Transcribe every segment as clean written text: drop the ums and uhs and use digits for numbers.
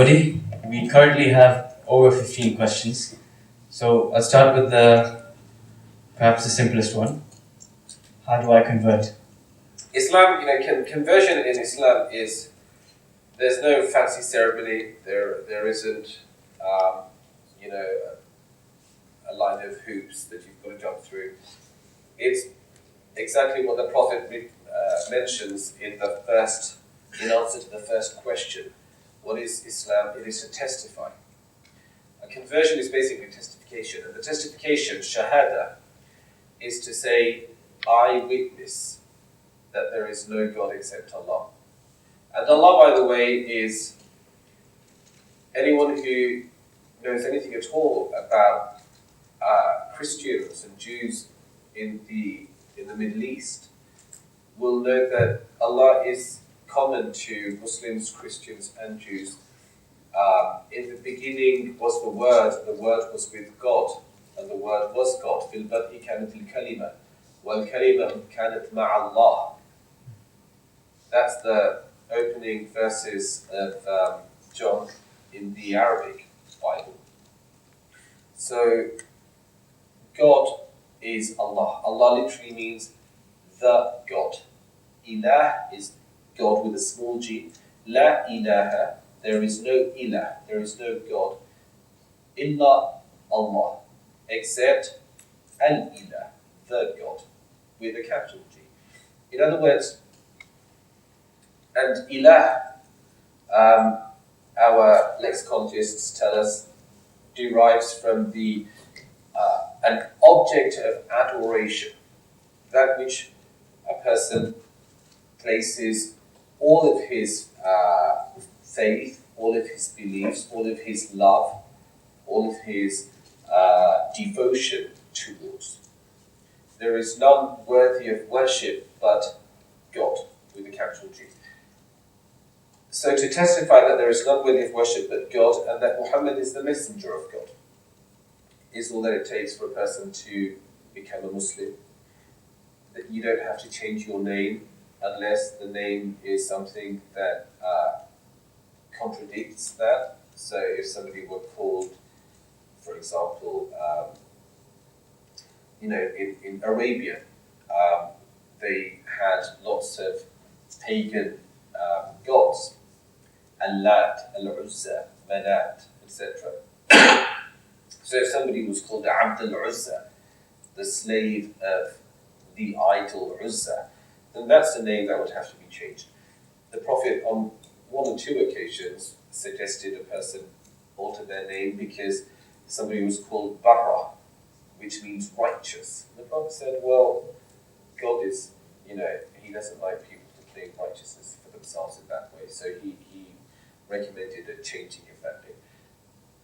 everybody. We currently have over 15 questions. So I'll start with perhaps the simplest one. How do I convert? Islam, conversion in Islam is, there's no fancy ceremony. There isn't, a line of hoops that you've got to jump through. It's exactly what the Prophet mentions in answer to the first question. What is Islam? It is to testify. A conversion is basically testification, and the testification, shahada, is to say, I witness that there is no God except Allah. And Allah, by the way, is anyone who knows anything at all about Christians and Jews in the Middle East will know that Allah is common to Muslims, Christians, and Jews. In the beginning was the Word was with God, and the Word was God. فِي الْبَدْءِ كَانَتِ الْكَلِمَةُ وَالْكَلِمَةُ كَانَتْ مَعَ اللَّهِ. That's the opening verses of John in the Arabic Bible. So, God is Allah. Allah literally means the God. Ilah is God with a small g. La ilaha, there is no ilah, there is no God. Illa Allah, except al-ilah, the God, with a capital G. In other words, and ilah, our lexicologists tell us, derives from an object of adoration, that which a person places all of his faith, all of his beliefs, all of his love, all of his devotion towards. There is none worthy of worship but God, with a capital G. So to testify that there is none worthy of worship but God, and that Muhammad is the messenger of God, is all that it takes for a person to become a Muslim. That you don't have to change your name unless the name is something that contradicts that. So if somebody were called, for example, in Arabia, they had lots of pagan gods, Al-Lat, Al-Uzza, Manat, etc. So if somebody was called Abd al-Uzza, the slave of the idol Uzza, then that's a name that would have to be changed. The Prophet, on one or two occasions, suggested a person alter their name because somebody was called Barra, which means righteous. And the Prophet said, well, God is, he doesn't like people to claim righteousness for themselves in that way, so he recommended a changing of that name.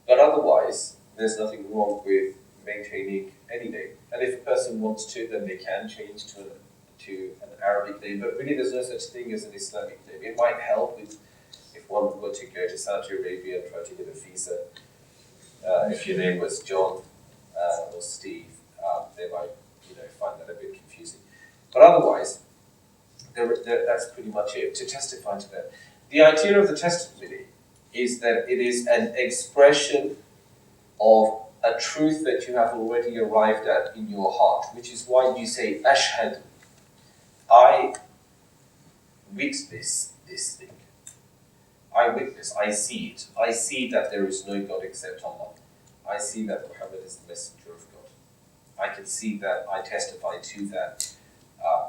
But otherwise, there's nothing wrong with maintaining any name. And if a person wants to, then they can change to an Arabic name, but really there's no such thing as an Islamic name. It might help if one were to go to Saudi Arabia and try to get a visa. If your name was John or Steve, they might find that a bit confusing. But otherwise, that's pretty much it, to testify to that. The idea of the testimony is that it is an expression of a truth that you have already arrived at in your heart, which is why you say, Ashhadu, I witness this thing. I witness, I see it. I see that there is no God except Allah. I see that Muhammad is the messenger of God. I can see that, I testify to that.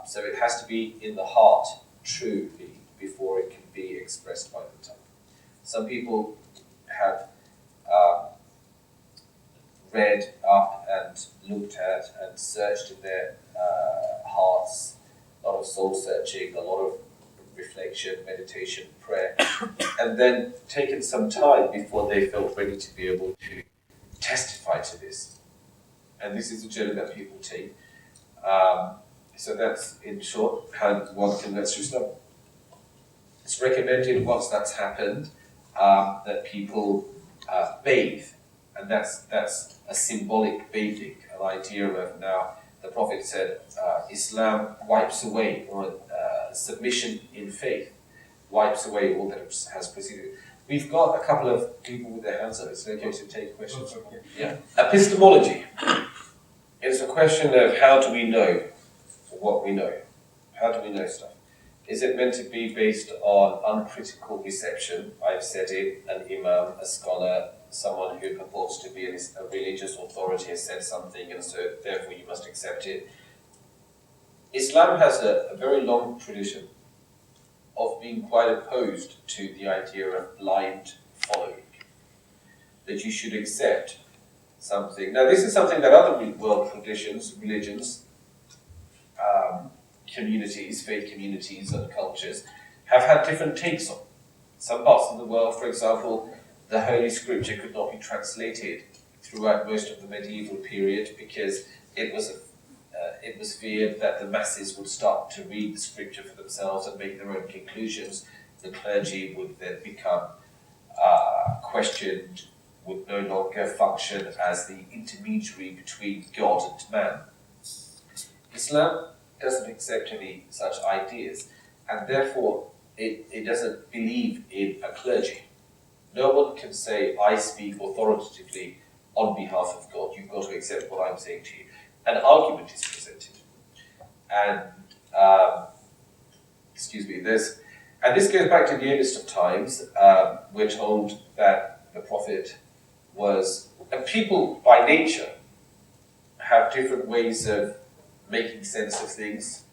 So it has to be in the heart, truly, before it can be expressed by the tongue. Some people have read up and looked at and searched in their hearts, a lot of soul searching, a lot of reflection, meditation, prayer, and then taken some time before they felt ready to be able to testify to this. And this is a journey that people take. So that's, in short, how one converts to Islam. It's recommended once that's happened that people bathe, and that's a symbolic bathing, an idea of now. The Prophet said Islam wipes away, or submission in faith wipes away all that has preceded. We've got a couple of people with their hands up. It's okay to take questions. Okay. Yeah. Epistemology. It's a question of how do we know what we know? How do we know stuff? Is it meant to be based on uncritical reception? I've said it, an imam, a scholar, someone who purports to be a religious authority has said something, and so therefore you must accept it. Islam has a very long tradition of being quite opposed to the idea of blind following, that you should accept something. Now, this is something that other world traditions, religions, communities, faith communities and cultures have had different takes on. Some parts of the world, for example, the Holy Scripture could not be translated throughout most of the medieval period because it was feared that the masses would start to read the Scripture for themselves and make their own conclusions. The clergy would then become questioned, would no longer function as the intermediary between God and man. Islam doesn't accept any such ideas, and therefore it doesn't believe in a clergy. No one can say, I speak authoritatively on behalf of God. You've got to accept what I'm saying to you. An argument is presented. And, and this goes back to the earliest of times. We're told that the Prophet was, and people by nature have different ways of making sense of things.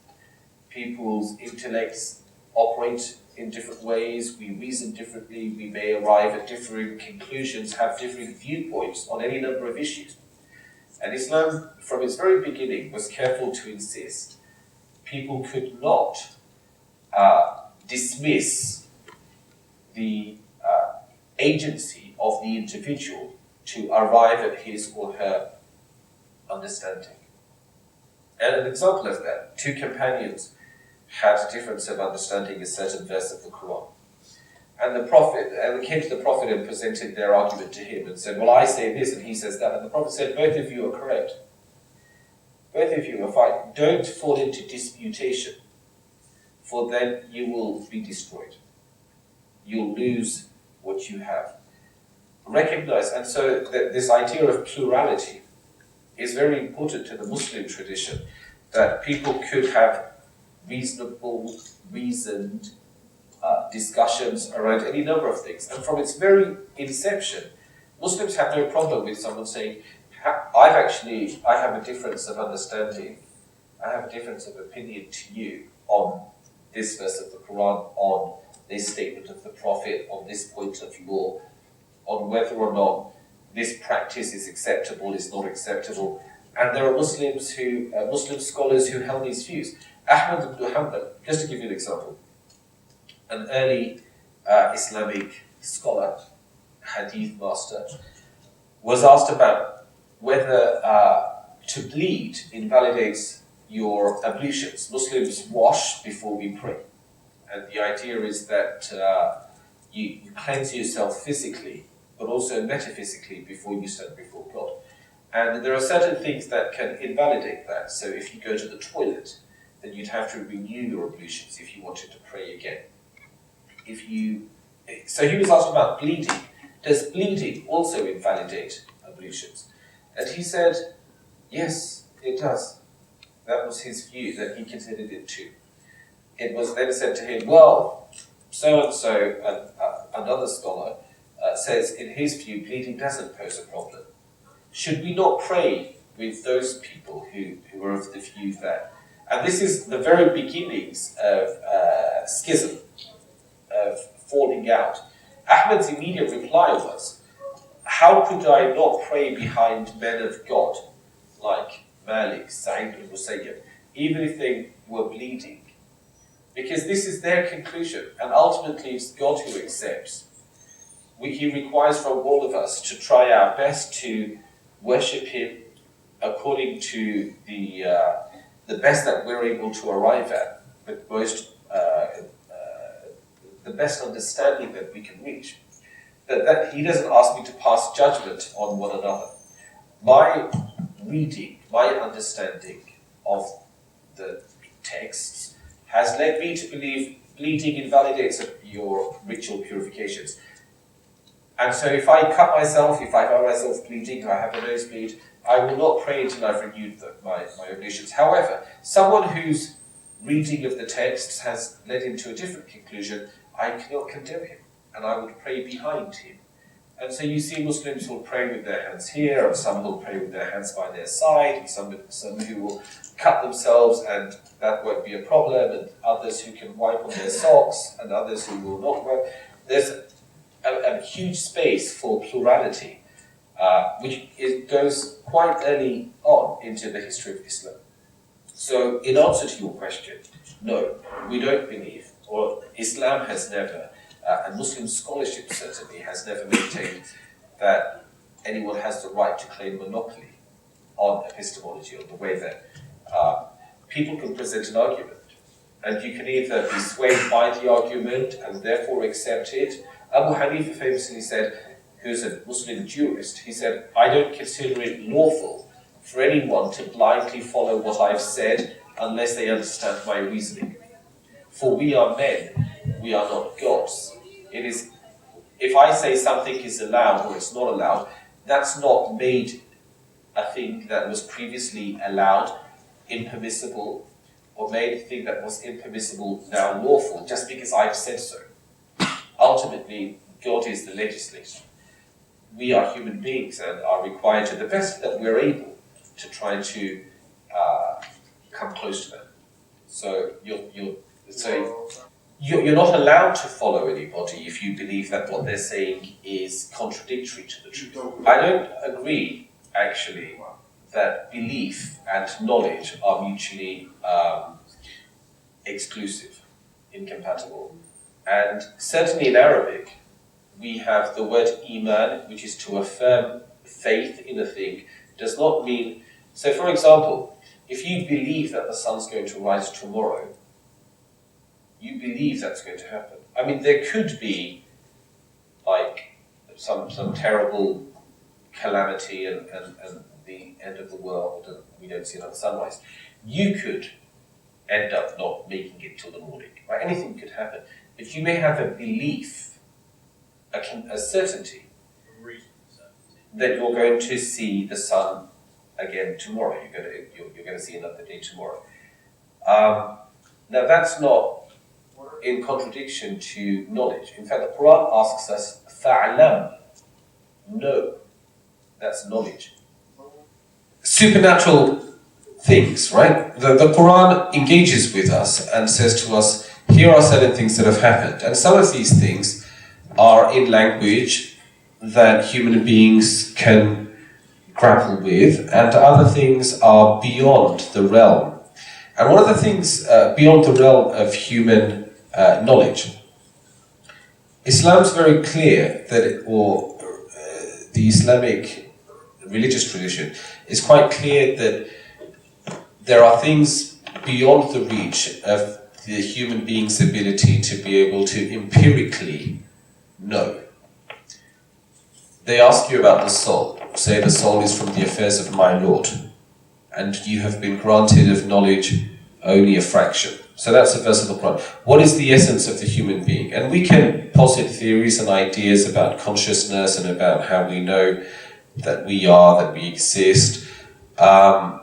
People's intellects operate in different ways, we reason differently, we may arrive at differing conclusions, have differing viewpoints on any number of issues. And Islam, from its very beginning, was careful to insist people could not dismiss the agency of the individual to arrive at his or her understanding. And an example of that, two companions had a difference of understanding a certain verse of the Quran. And they came to the Prophet and presented their argument to him and said, well, I say this and he says that. And the Prophet said, both of you are correct. Both of you are fine. Don't fall into disputation, for then you will be destroyed. You'll lose what you have. Recognize, and so this idea of plurality is very important to the Muslim tradition, that people could have reasonable, reasoned discussions around any number of things. And from its very inception, Muslims have no problem with someone saying, I have a difference of understanding, I have a difference of opinion to you on this verse of the Quran, on this statement of the Prophet, on this point of law, on whether or not this practice is acceptable, is not acceptable. And there are Muslim scholars who held these views. Ahmad ibn Hanbal, just to give you an example, an early Islamic scholar, hadith master, was asked about whether to bleed invalidates your ablutions. Muslims wash before we pray. And the idea is that you cleanse yourself physically, but also metaphysically before you stand before God. And there are certain things that can invalidate that. So if you go to the toilet, then you'd have to renew your ablutions if you wanted to pray again. So he was asked about bleeding. Does bleeding also invalidate ablutions? And he said, yes, it does. That was his view, that he considered it too. It was then said to him, well, so-and-so, another scholar, says in his view, bleeding doesn't pose a problem. Should we not pray with those people who are of the view that, and this is the very beginnings of schism, of falling out. Ahmed's immediate reply was, how could I not pray behind men of God, like Malik, Sa'id and Musayyib, even if they were bleeding? Because this is their conclusion, and ultimately it's God who accepts. He requires from all of us to try our best to worship Him according to the best that we're able to arrive at, the best understanding that we can reach. That He doesn't ask me to pass judgment on one another. My reading, my understanding of the texts has led me to believe bleeding invalidates your ritual purifications. And so if I cut myself, if I find myself bleeding, if I have a nosebleed, I will not pray until I've renewed my ablutions. However, someone whose reading of the text has led him to a different conclusion, I cannot condemn him, and I would pray behind him. And so you see Muslims who will pray with their hands here, and some who will pray with their hands by their side, and some who will cut themselves and that won't be a problem, and others who can wipe on their socks, and others who will not wipe. There's a huge space for plurality, which goes quite early on into the history of Islam. So in answer to your question, no, we don't believe, or Islam has never, and Muslim scholarship certainly has never maintained that anyone has the right to claim monopoly on epistemology, on the way that people can present an argument, and you can either be swayed by the argument and therefore accept it. Abu Hanifa famously said, who's a Muslim jurist, he said, I don't consider it lawful for anyone to blindly follow what I've said unless they understand my reasoning. For we are men, we are not gods. It is, if I say something is allowed or it's not allowed, that's not made a thing that was previously allowed impermissible, or made a thing that was impermissible now lawful, just because I've said so. Ultimately, God is the legislator. We are human beings and are required to the best that we're able to try to come close to them. So you're not allowed to follow anybody if you believe that what they're saying is contradictory to the truth. I don't agree, actually, that belief and knowledge are mutually exclusive, incompatible. And certainly in Arabic, we have the word iman, which is to affirm faith in a thing, does not mean... So for example, if you believe that the sun's going to rise tomorrow, you believe that's going to happen. I mean, there could be like some terrible calamity and the end of the world, and we don't see another sunrise. You could end up not making it till the morning. Right? Anything could happen. But you may have a belief, a certainty, that you're going to see the sun again tomorrow. You're going to see another day tomorrow. Now that's not in contradiction to knowledge. In fact, the Quran asks us, "Fa'lam." No, that's knowledge. Supernatural things, right? The Quran engages with us and says to us, here are certain things that have happened. And some of these things are in language that human beings can grapple with, and other things are beyond the realm. And one of the things beyond the realm of human knowledge, Islam's very clear that the Islamic religious tradition is quite clear that there are things beyond the reach of the human being's ability to be able to empirically know. They ask you about the soul. Say the soul is from the affairs of my Lord, and you have been granted of knowledge only a fraction. So that's a verse of the Quran. What is the essence of the human being? And we can posit theories and ideas about consciousness and about how we know that we are, that we exist. But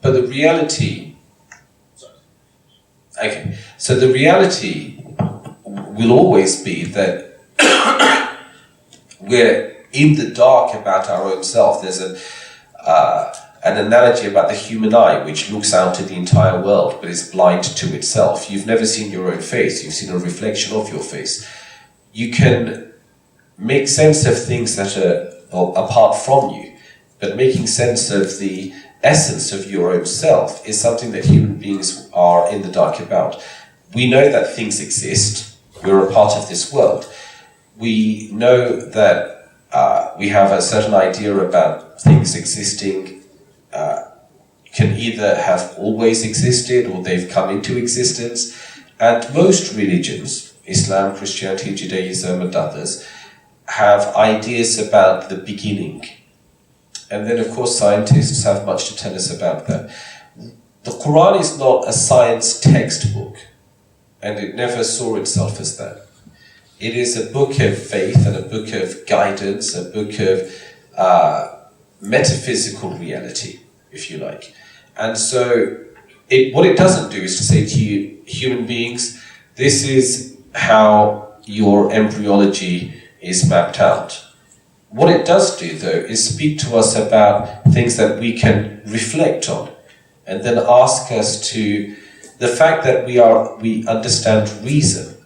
the reality... Okay, so the reality will always be that we're in the dark about our own self. There's an analogy about the human eye, which looks out at the entire world but is blind to itself. You've never seen your own face, you've seen a reflection of your face. You can make sense of things that are apart from you, but making sense of the essence of your own self is something that human beings are in the dark about. We know that things exist, we're a part of this world. We know that we have a certain idea about things existing, can either have always existed or they've come into existence. And most religions, Islam, Christianity, Judaism and others, have ideas about the beginning. And then, of course, scientists have much to tell us about that. The Quran is not a science textbook, and it never saw itself as that. It is a book of faith and a book of guidance, a book of metaphysical reality, if you like. And so what it doesn't do is to say to you, human beings, this is how your embryology is mapped out. What it does do, though, is speak to us about things that we can reflect on, and then ask us to the fact that we understand reason,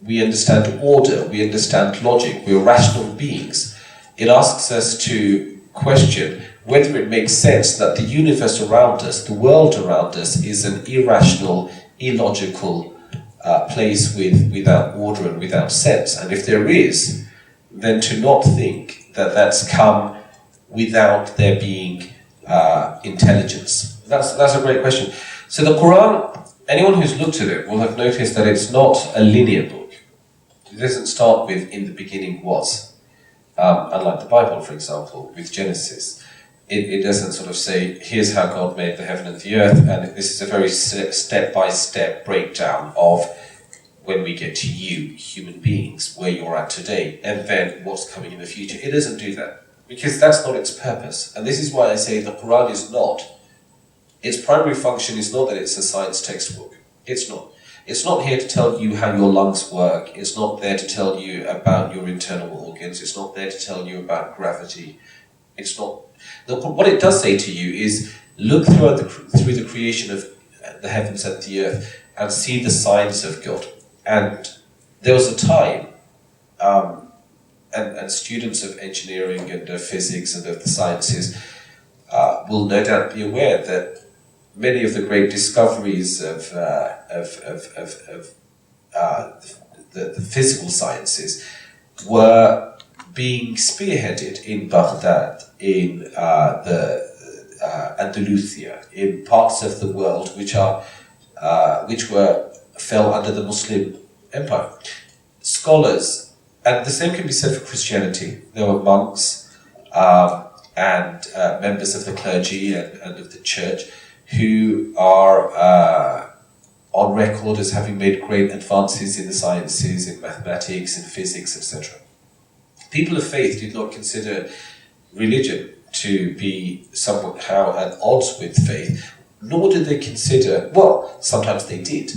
we understand order, we understand logic, we're rational beings. It asks us to question whether it makes sense that the universe around us, the world around us, is an irrational, illogical place without order and without sense. And if there is, then to not think that that's come without there being intelligence. That's a great question. So the Quran, anyone who's looked at it will have noticed that it's not a linear book. It doesn't start with "in the beginning was," unlike the Bible, for example, with Genesis. It doesn't sort of say, here's how God made the heaven and the earth, and this is a very step-by-step breakdown of when we get to you, human beings, where you're at today, and then what's coming in the future. It doesn't do that, because that's not its purpose. And this is why I say the Quran is not, its primary function is not that it's a science textbook. It's not. It's not here to tell you how your lungs work. It's not there to tell you about your internal organs. It's not there to tell you about gravity. It's not. What it does say to you is, look through the creation of the heavens and the earth and see the signs of God. And there was a time, and students of engineering and of physics and of the sciences will no doubt be aware that many of the great discoveries of the physical sciences were being spearheaded in Baghdad, in the Andalusia, in parts of the world which fell under the Muslim Empire. Scholars, and the same can be said for Christianity. There were monks and members of the clergy and of the church who are on record as having made great advances in the sciences, in mathematics, in physics, etc. People of faith did not consider religion to be somehow at odds with faith, nor did they consider, well, sometimes they did,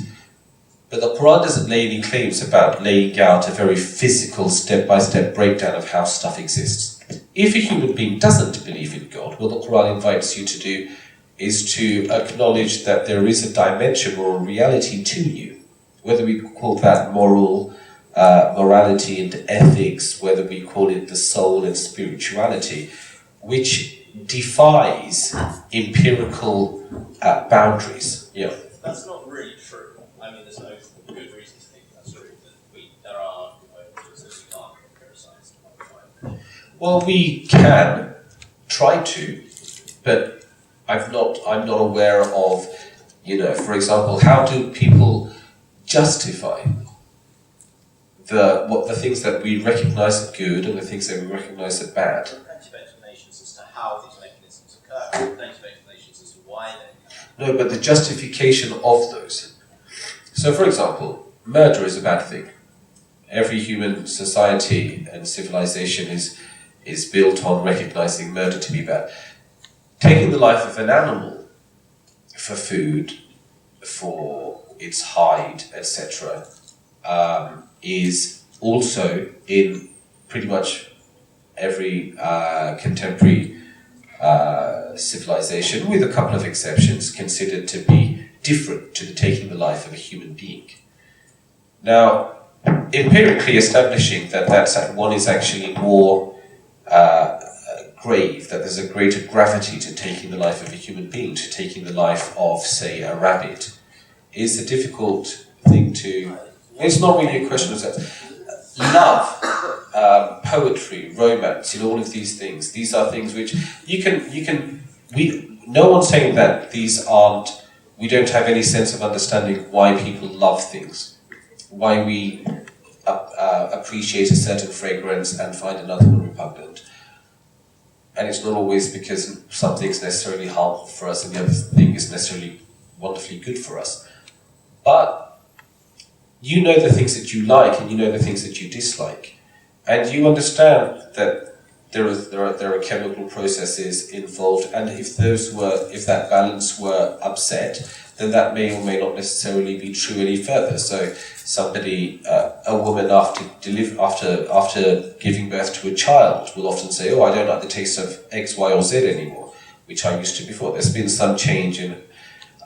but the Quran doesn't lay any claims about laying out a very physical step-by-step breakdown of how stuff exists. If a human being doesn't believe in God, what the Quran invites you to do is to acknowledge that there is a dimension or a reality to you, whether we call that morality and ethics, whether we call it the soul and spirituality, which defies empirical boundaries. Yeah. That's not really true. I mean, there's no good reason to think that's true. There are moments that we can't compare science to. Well, we can try to, but I'm not aware of, for example, how do people justify the things that we recognize as good and the things that we recognize as bad? There are plenty of explanations as to how these mechanisms occur. There are plenty of explanations as to why they occur. No, but the justification of those. So, for example, murder is a bad thing. Every human society and civilization is built on recognizing murder to be bad. Taking the life of an animal for food, for its hide, etc., is also in pretty much every contemporary civilization, with a couple of exceptions, considered to be different to the taking the life of a human being. Now, empirically establishing that one is actually more grave, that there's a greater gravity to taking the life of a human being, to taking the life of, say, a rabbit, is a difficult thing to... It's not really a question of sex. Love, poetry, romance, all of these things. These are things which no one's saying that these aren't, we don't have any sense of understanding why people love things, why we appreciate a certain fragrance and find another one repugnant. And it's not always because something's necessarily harmful for us and the other thing is necessarily wonderfully good for us. But you know the things that you like and you know the things that you dislike, and you understand that there are chemical processes involved, and if that balance were upset, then that may or may not necessarily be true any further. So somebody, a woman after giving birth to a child will often say, "Oh, I don't like the taste of X, Y, or Z anymore, which I used to before." There's been some change in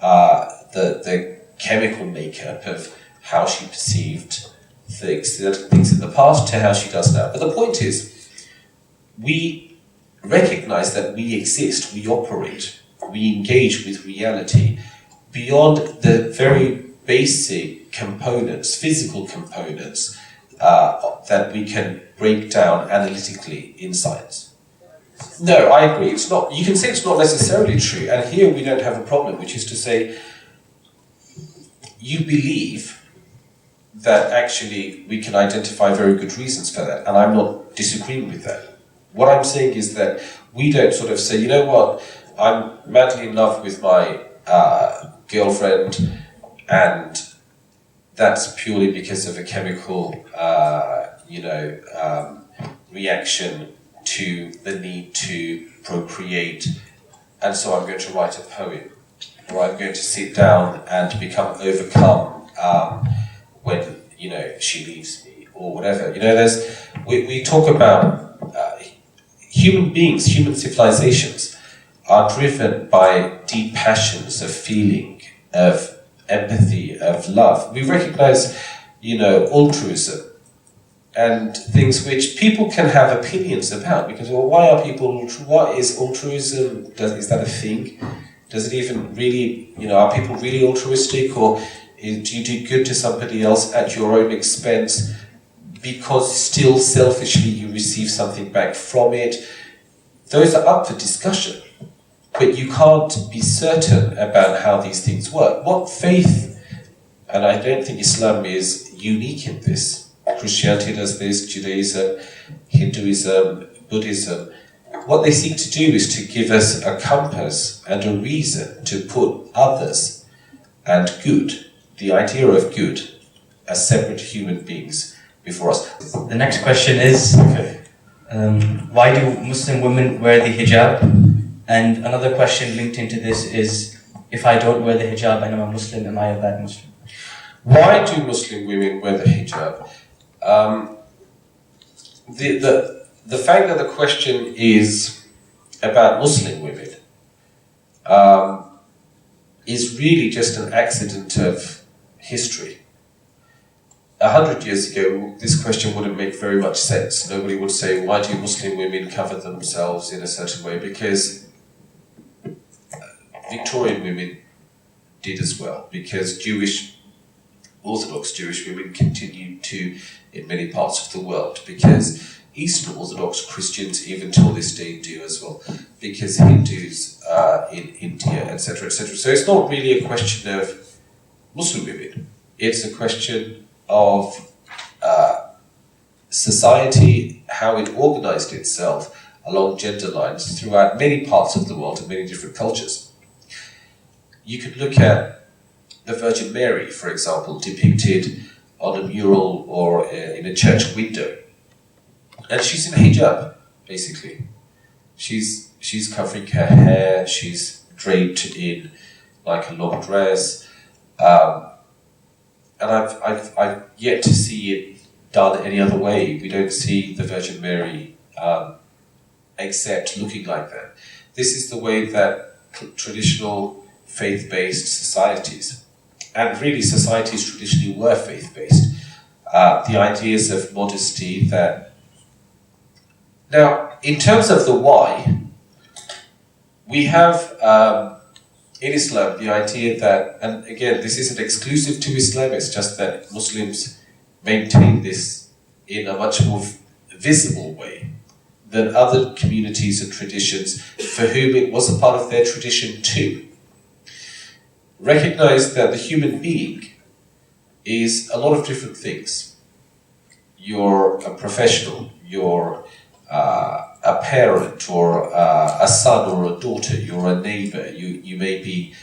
the chemical makeup of how she perceived things in the past to how she does now. But the point is, we recognize that we exist, we operate, we engage with reality beyond the very basic components, physical components, that we can break down analytically in science. No, I agree. It's not. You can say it's not necessarily true, and here we don't have a problem, which is to say, you believe that actually we can identify very good reasons for that, and I'm not disagreeing with that. What I'm saying is that we don't sort of say, you know what, I'm madly in love with my girlfriend, and that's purely because of a chemical, reaction to the need to procreate, and so I'm going to write a poem, or I'm going to sit down and become overcome when she leaves me, or whatever. We talk about human beings, human civilizations are driven by deep passions of feeling, of empathy, of love. We recognize, altruism and things which people can have opinions about, because, well, what is altruism? Is that a thing? Does it even really, are people really altruistic, or do you do good to somebody else at your own expense because still selfishly you receive something back from it? Those are up for discussion, but you can't be certain about how these things work. What faith, and I don't think Islam is unique in this, Christianity does this, Judaism, Hinduism, Buddhism, what they seek to do is to give us a compass and a reason to put others and good, the idea of good, as separate human beings before us. The next question is, why do Muslim women wear the hijab? And another question linked into this is, if I don't wear the hijab and I'm a Muslim, am I a bad Muslim? Why do Muslim women wear the hijab? The fact that the question is about Muslim women is really just an accident of history. 100 years ago, this question wouldn't make very much sense. Nobody would say, why do Muslim women cover themselves in a certain way? Because Victorian women did as well, because Orthodox Jewish women continued to in many parts of the world, because Eastern Orthodox Christians even till this day do as well, because Hindus in India, etc., etc. So it's not really a question of Muslim women. It's a question of society, how it organized itself along gender lines throughout many parts of the world and many different cultures. You could look at the Virgin Mary, for example, depicted on a mural or in a church window. And she's in a hijab, basically. She's covering her hair, she's draped in like a long dress. And I've yet to see it done any other way. We don't see the Virgin Mary except looking like that. This is the way that traditional faith-based societies, and really societies traditionally were faith-based, the ideas of modesty that... Now, in terms of the why, we have in Islam the idea that, and again, this isn't exclusive to Islam, it's just that Muslims maintain this in a much more visible way than other communities and traditions for whom it was a part of their tradition too. Recognize that the human being is a lot of different things. You're a professional, you're a parent, or a son or a daughter, you're a neighbor, you may be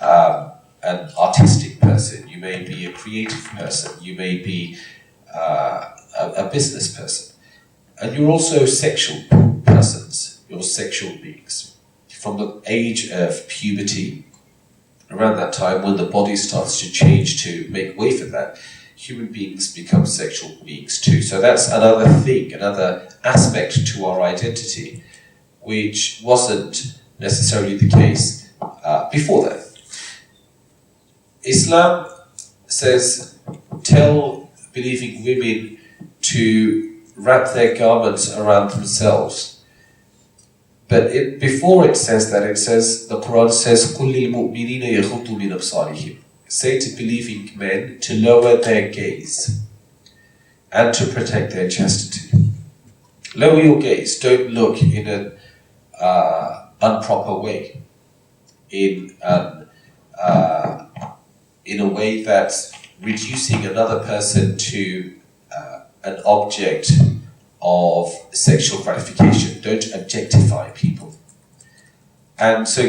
an artistic person. person, you may be a creative person, you may be a business person. And you're also sexual persons, you're sexual beings. From the age of puberty, around that time when the body starts to change to make way for that, human beings become sexual beings too. So that's another thing, another aspect to our identity, which wasn't necessarily the case before that. Islam says, tell believing women to wrap their garments around themselves. But before it says that, it says, the Quran says, قُلْ لِلْمُؤْمِنِينَ يَغُضُّوا مِنْ أَبْصَارِهِمْ. Say to believing men to lower their gaze and to protect their chastity. Lower your gaze. Don't look in an improper way, in a way that's reducing another person to an object of sexual gratification. Don't objectify people. And so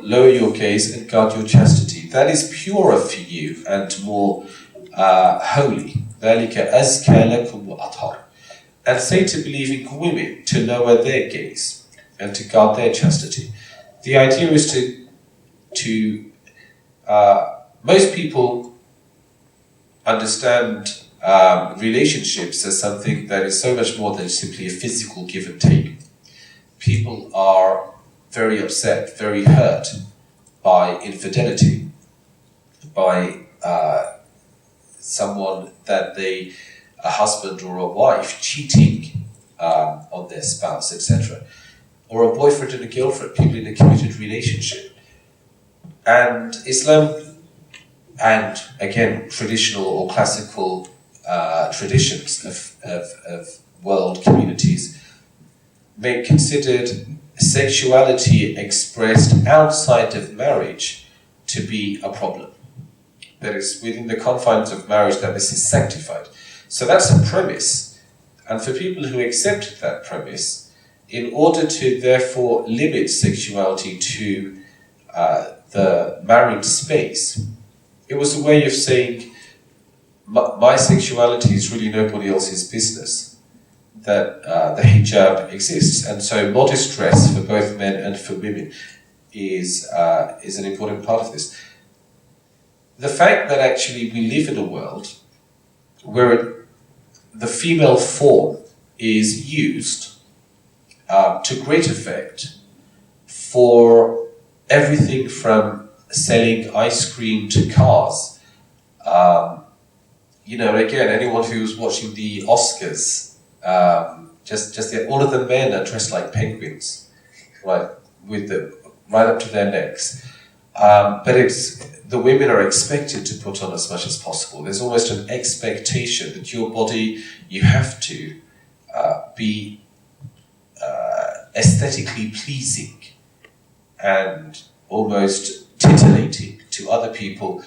lower your gaze and guard your chastity. That is purer for you and more holy. ذَلِكَ أَزْكَى لَكُمْ وَأَطْهَرُ. And say to believing women to lower their gaze and to guard their chastity. The idea is to most people understand relationships as something that is so much more than simply a physical give and take. People are very upset, very hurt by infidelity, by someone that a husband or a wife cheating on their spouse, etc. Or a boyfriend and a girlfriend, people in a committed relationship. And Islam, and again, traditional or classical traditions of world communities, may considered sexuality expressed outside of marriage to be a problem. That is, within the confines of marriage, that this is sanctified. So that's a premise. And for people who accepted that premise, in order to therefore limit sexuality to the married space, it was a way of saying, my sexuality is really nobody else's business, that the hijab exists. And so modest dress for both men and for women is an important part of this. The fact that actually we live in a world where the female form is used to great effect for everything from selling ice cream to cars. Again, anyone who's watching the Oscars, all of the men are dressed like penguins, right, right up to their necks. But the women are expected to put on as much as possible. There's almost an expectation that your body, you have to be aesthetically pleasing and almost titillating to other people.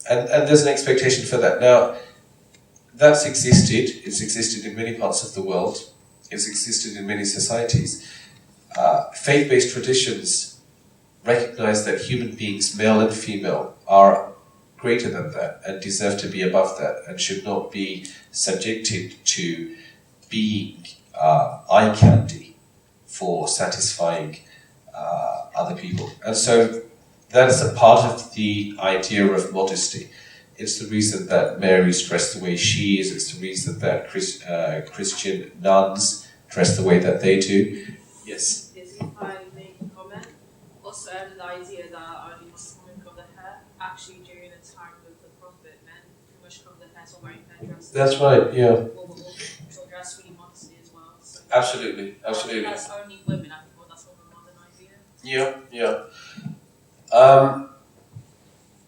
And there's an expectation for that. Now, that's existed. It's existed in many parts of the world. It's existed in many societies. Faith-based traditions recognize that human beings, male and female, are greater than that and deserve to be above that and should not be subjected to being eye candy for satisfying other people. And so that's a part of the idea of modesty. It's the reason that Mary's dressed the way she is. It's the reason that Christian nuns dress the way that they do. Yes? If I make a comment, also added the idea that only Muslim women cover their hair. Actually, during the time of the Prophet, men pretty much cover their hair, so wearing hairdressers. That's right, yeah. Or dress really modestly as well. So Absolutely. That's only women, I thought that's more of a modern idea. Yeah.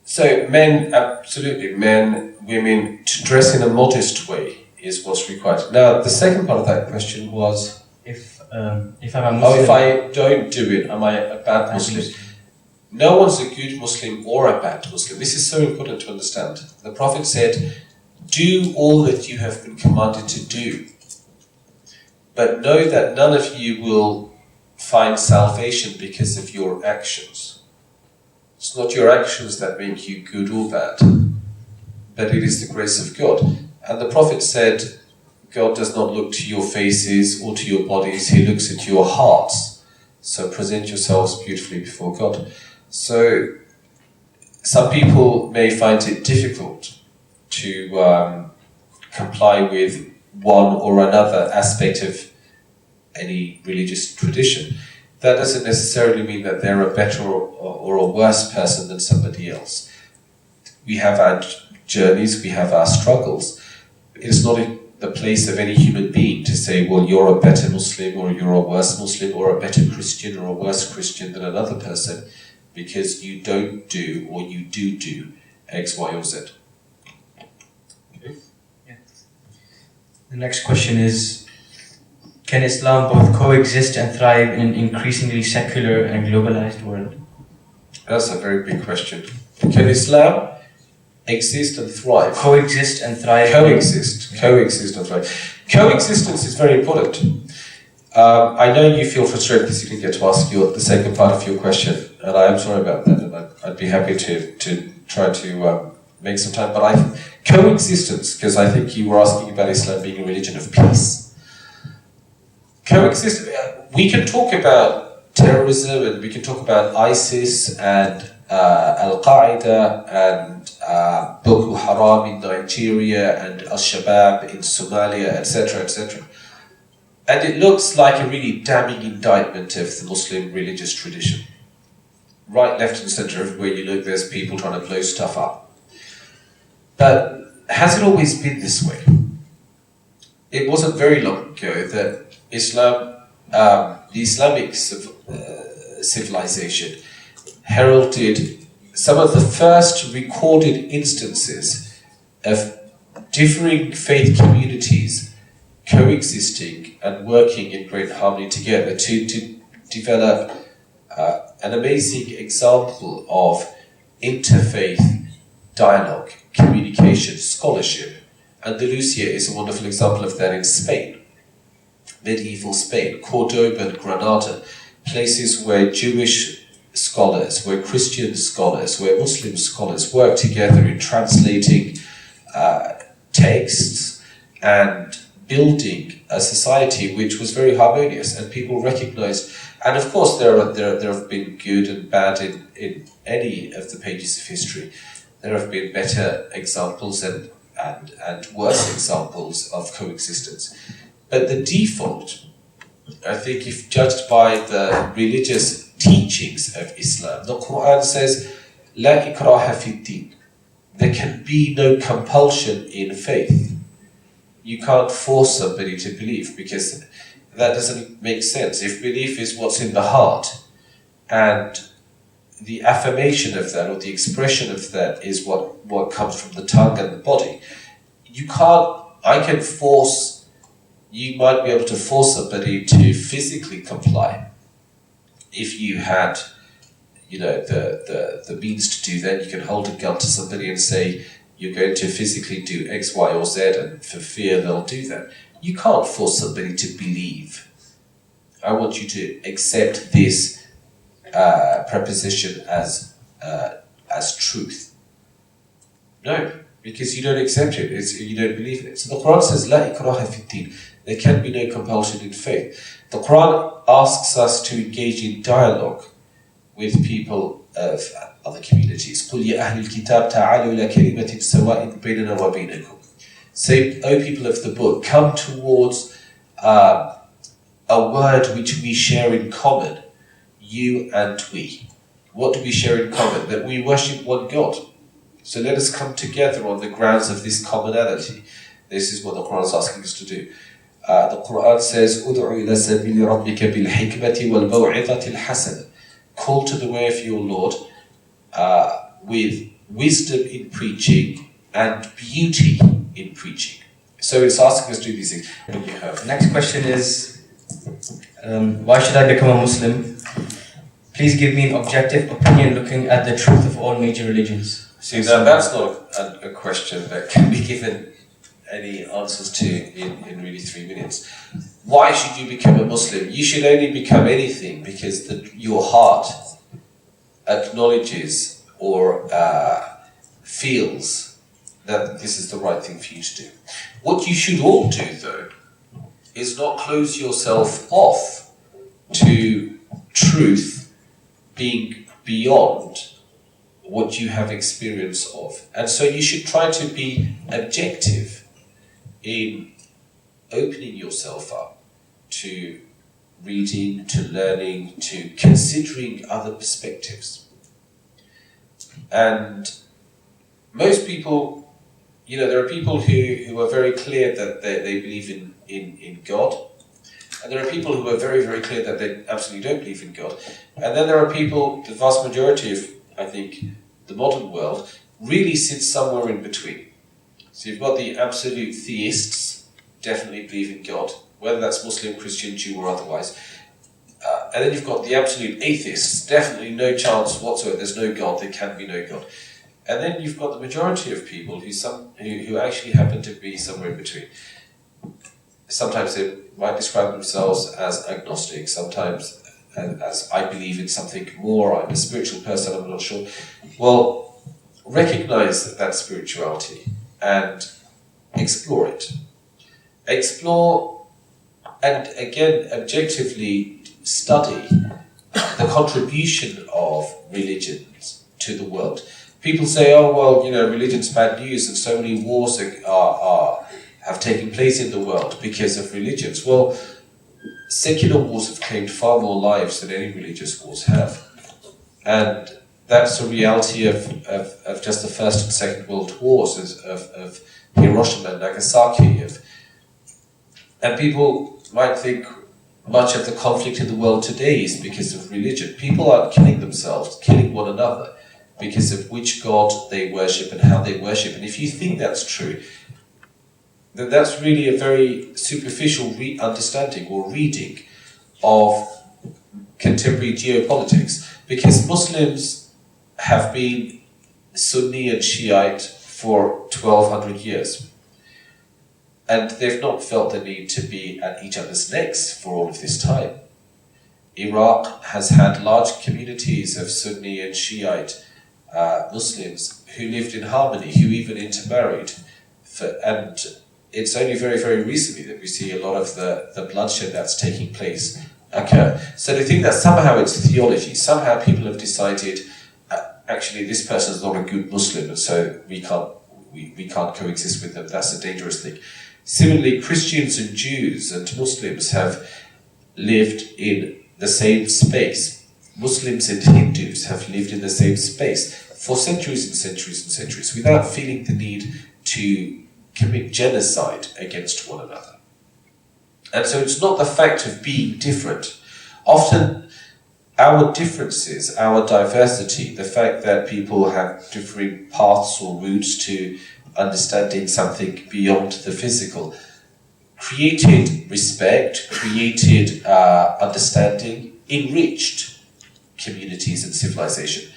So men, absolutely, men, women, to dress in a modest way is what's required. Now, the second part of that question was, if I'm a Muslim, if I don't do it, am I a bad Muslim? No one's a good Muslim or a bad Muslim. This is so important to understand. The Prophet said, do all that you have been commanded to do, but know that none of you will find salvation because of your actions. It's not your actions that make you good or bad. but it is the grace of God. And the Prophet said, God does not look to your faces or to your bodies, He looks at your hearts. So present yourselves beautifully before God. So some people may find it difficult to comply with one or another aspect of any religious tradition. That doesn't necessarily mean that they're a better or a worse person than somebody else. We have our journeys, we have our struggles. It's not the place of any human being to say, well, you're a better Muslim or you're a worse Muslim or a better Christian or a worse Christian than another person because you don't do or you do X, Y, or Z. Okay. Yeah. The next question is, can Islam both coexist and thrive in an increasingly secular and globalized world? That's a very big question. Can Islam exist and thrive? Coexist and thrive. Coexist and thrive. Coexistence is very important. I know you feel frustrated because you didn't get to ask the second part of your question, and I am sorry about that, and I'd be happy to try to make some time. But coexistence, because I think you were asking about Islam being a religion of peace. We can talk about terrorism, and we can talk about ISIS and Al-Qaeda and Boko Haram in Nigeria and Al-Shabaab in Somalia, etc., etc. And it looks like a really damning indictment of the Muslim religious tradition. Right, left and centre, everywhere you look, there's people trying to blow stuff up. But has it always been this way? It wasn't very long ago that Islam, the Islamic civilization, heralded some of the first recorded instances of differing faith communities coexisting and working in great harmony together to develop an amazing example of interfaith dialogue, communication, scholarship. Andalusia is a wonderful example of that in Spain. Medieval Spain, Cordoba and Granada, places where Jewish scholars, where Christian scholars, where Muslim scholars work together in translating texts and building a society which was very harmonious, and people recognized. And of course, there have been good and bad in any of the pages of history. There have been better examples and worse examples of coexistence. But the default, I think, if judged by the religious teachings of Islam, the Quran says, "La ikraha fi din." There can be no compulsion in faith. You can't force somebody to believe, because that doesn't make sense. If belief is what's in the heart, and the affirmation of that or the expression of that is what comes from the tongue and the body, you might be able to force somebody to physically comply. If you had, the means to do that, you can hold a gun to somebody and say, you're going to physically do X, Y, or Z, and for fear they'll do that. You can't force somebody to believe. I want you to accept this preposition as truth. No, because you don't accept it. You don't believe it. So the Quran says, "La ikraha fi din." There can be no compulsion in faith. The Quran asks us to engage in dialogue with people of other communities. قُلْ يَا أَهْلِ الْكِتَابِ تَعَالُوا إِلَى كَلِمَةٍ سَوَاءٍ بَيْنَنَا وَبَيْنَكُمْ. Say, O people of the book, come towards a word which we share in common, you and we. What do we share in common? That we worship one God. So let us come together on the grounds of this commonality. This is what the Quran is asking us to do. The Quran says, "Ud'u ila sabili rabbika bil hikmati wal maw'izati al hasana." Call to the way of your Lord with wisdom in preaching and beauty in preaching. So it's asking us to do these things. Next question is, why should I become a Muslim? Please give me an objective opinion looking at the truth of all major religions. See, that's not a question that can be given any answers to in really 3 minutes. Why should you become a Muslim? You should only become anything because your heart acknowledges or feels that this is the right thing for you to do. What you should all do, though, is not close yourself off to truth being beyond what you have experience of. And so you should try to be objective in opening yourself up to reading, to learning, to considering other perspectives. And most people, there are people who are very clear that they believe in God. And there are people who are very, very clear that they absolutely don't believe in God. And then there are people, the vast majority of, I think, the modern world, really sits somewhere in between. So you've got the absolute theists, definitely believe in God, whether that's Muslim, Christian, Jew or otherwise. And then you've got the absolute atheists, definitely no chance whatsoever, there's no God, there can be no God. And then you've got the majority of people who actually happen to be somewhere in between. Sometimes they might describe themselves as agnostic, sometimes as I believe in something more, I'm a spiritual person, I'm not sure. Well, recognize that spirituality and explore it. Explore and again objectively study the contribution of religions to the world. People say, oh well, religion's bad news and so many wars have taken place in the world because of religions. Well, secular wars have claimed far more lives than any religious wars have. And that's the reality of just the First and Second World Wars, of Hiroshima and Nagasaki. And people might think much of the conflict in the world today is because of religion. People are killing themselves, killing one another, because of which God they worship and how they worship. And if you think that's true, then that's really a very superficial understanding or reading of contemporary geopolitics, because Muslims have been Sunni and Shiite for 1200 years. And they've not felt the need to be at each other's necks for all of this time. Iraq has had large communities of Sunni and Shiite Muslims who lived in harmony, who even intermarried. And it's only very, very recently that we see a lot of the bloodshed that's taking place occur. So to think that somehow it's theology, somehow people have decided, actually this person's not a good Muslim, and so we can't coexist with them, that's a dangerous thing. Similarly, Christians and Jews and Muslims have lived in the same space. Muslims and Hindus have lived in the same space for centuries and centuries and centuries without feeling the need to commit genocide against one another. And so it's not the fact of being different. Often our differences, our diversity, the fact that people have differing paths or routes to understanding something beyond the physical, created respect, created understanding, enriched communities and civilization.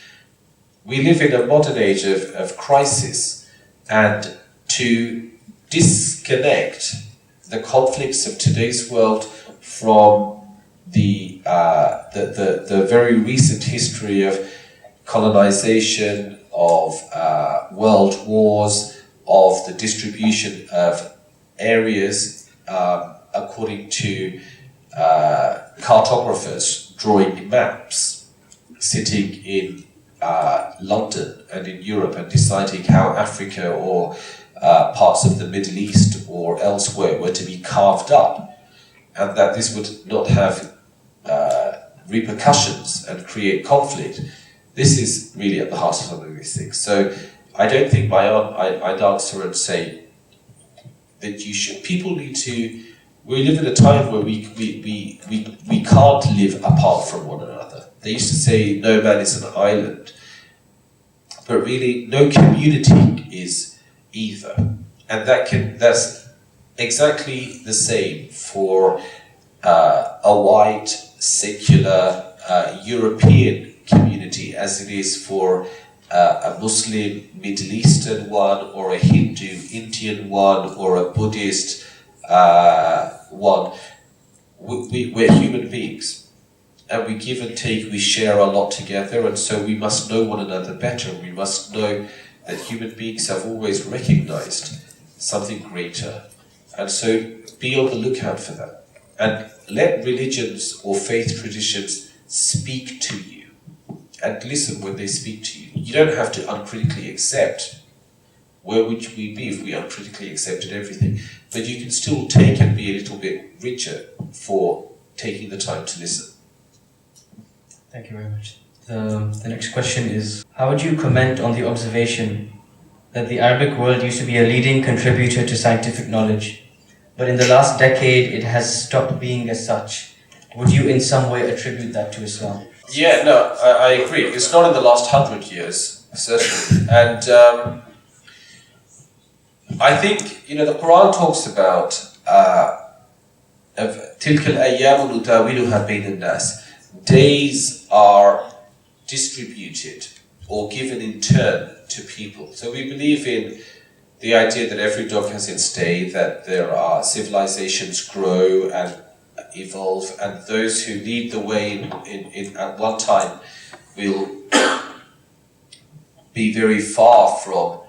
We live in a modern age of crisis, and to disconnect the conflicts of today's world from the very recent history of colonization, of world wars, of the distribution of areas according to cartographers drawing maps, sitting in London and in Europe and deciding how Africa or parts of the Middle East or elsewhere were to be carved up, and that this would not have repercussions and create conflict. This is really at the heart of some of these things. So I don't think I'd answer and say that you should. People need to. We live in a time where we can't live apart from one another. They used to say no man is an island, but really no community is either, and that's exactly the same for a white secular European community as it is for a Muslim Middle Eastern one, or a Hindu Indian one, or a Buddhist one. We're human beings, and we give and take, we share a lot together, and so we must know one another better. We must know that human beings have always recognized something greater. And so be on the lookout for that. And let religions or faith traditions speak to you. And listen when they speak to you. You don't have to uncritically accept. Where would we be if we uncritically accepted everything? But you can still take and be a little bit richer for taking the time to listen. Thank you very much. The next question is, how would you comment on the observation that the Arabic world used to be a leading contributor to scientific knowledge, but in the last decade it has stopped being as such? Would you in some way attribute that to Islam? Yeah, no, I agree. It's not in the last 100 years, certainly. And I think, the Quran talks about تِلْكَ الْأَيَّامُ نُدَاوِلُهَا بَيْنَ النَّاسِ. Days are distributed or given in turn to people. So we believe in the idea that every dog has its day, that there are civilizations grow and evolve, and those who lead the way in at one time will be very far from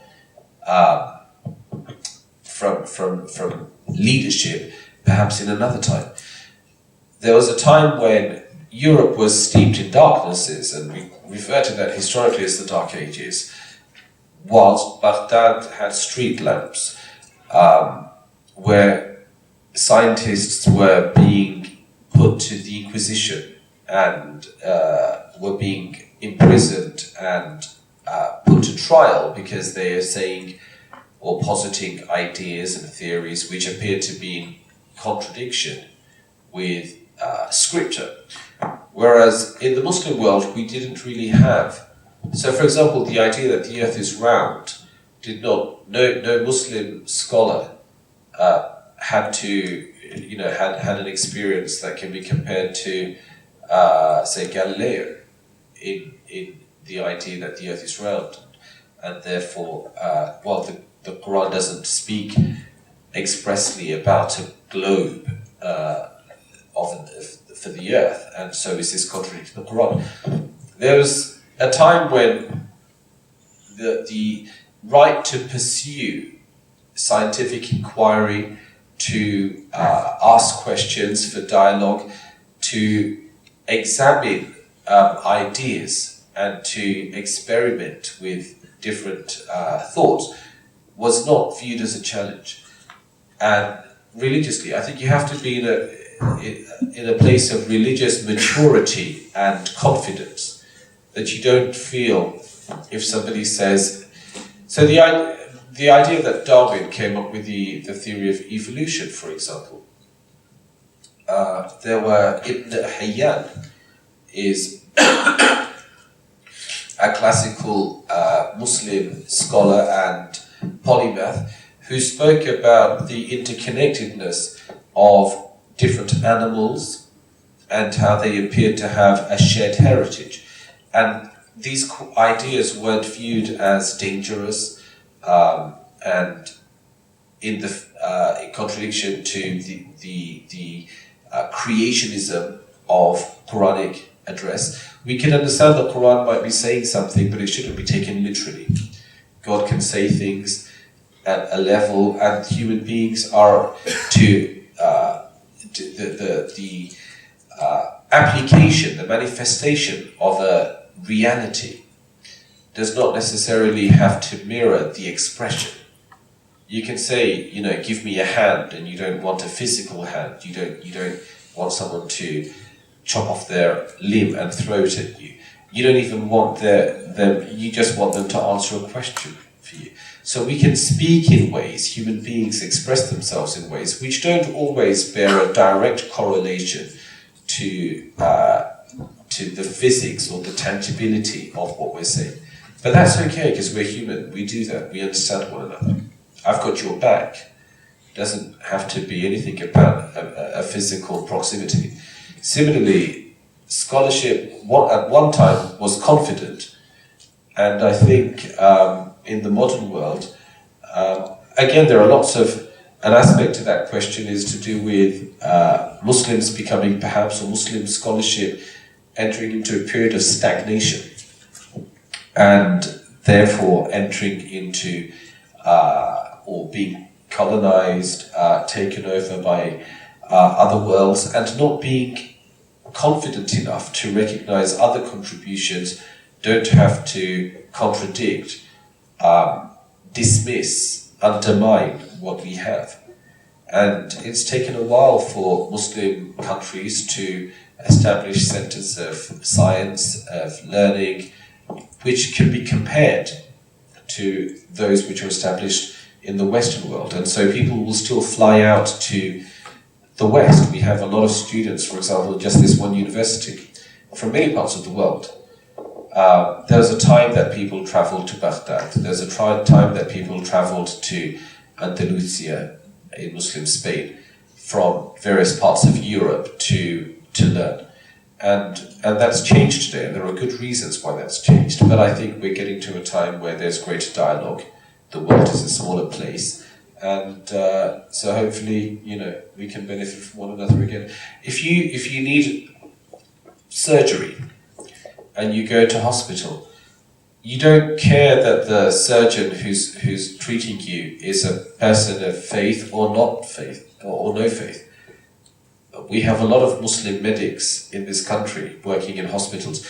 leadership, perhaps in another time. There was a time when Europe was steeped in darknesses, and we refer to that historically as the Dark Ages, whilst Baghdad had street lamps, where scientists were being put to the Inquisition and were being imprisoned and put to trial because they are saying or positing ideas and theories which appear to be in contradiction with scripture. Whereas in the Muslim world, we didn't really have. So, for example, the idea that the earth is round no Muslim scholar had an experience that can be compared to, say, Galileo in the idea that the earth is round. And therefore, the Quran doesn't speak expressly about a globe for the earth, and so is this contrary to the Quran. There was a time when the right to pursue scientific inquiry, to ask questions for dialogue, to examine ideas and to experiment with different thoughts was not viewed as a challenge. And religiously, I think you have to be in a place of religious maturity and confidence, that you don't feel if somebody says. So the idea that Darwin came up with the theory of evolution, for example, there were Ibn Hayyan is a classical Muslim scholar and polymath who spoke about the interconnectedness of different animals and how they appeared to have a shared heritage. And these ideas weren't viewed as dangerous and in contradiction to the creationism of Quranic address. We can understand the Quran might be saying something, but it shouldn't be taken literally. God can say things at a level, and human beings are to the application, the manifestation of a reality does not necessarily have to mirror the expression. You can say, give me a hand, and you don't want a physical hand. You don't want someone to chop off their limb and throw it at you. You don't even want them. You just want them to answer a question for you. So we can speak in ways, human beings express themselves in ways which don't always bear a direct correlation to the physics or the tangibility of what we're saying. But that's okay, because we're human. We do that. We understand one another. I've got your back. It doesn't have to be anything about a physical proximity. Similarly, scholarship at one time was confident, and I think in the modern world, again, there are lots of. An aspect to that question is to do with Muslims becoming perhaps, or Muslim scholarship entering into a period of stagnation. And therefore entering into or being colonized, taken over by other worlds, and not being confident enough to recognize other contributions, don't have to contradict, dismiss, undermine what we have. And it's taken a while for Muslim countries to establish centers of science, of learning, which can be compared to those which are established in the Western world. And so people will still fly out to the West. We have a lot of students, for example, just this one university, from many parts of the world. There was a time that people traveled to Baghdad. There's a time that people traveled to Andalusia in Muslim Spain from various parts of Europe to learn. And that's changed today, and there are good reasons why that's changed. But I think we're getting to a time where there's greater dialogue. The world is a smaller place. And so hopefully, we can benefit from one another again. If you need surgery and you go to hospital, you don't care that the surgeon who's treating you is a person of faith or not faith or no faith. We have a lot of Muslim medics in this country working in hospitals,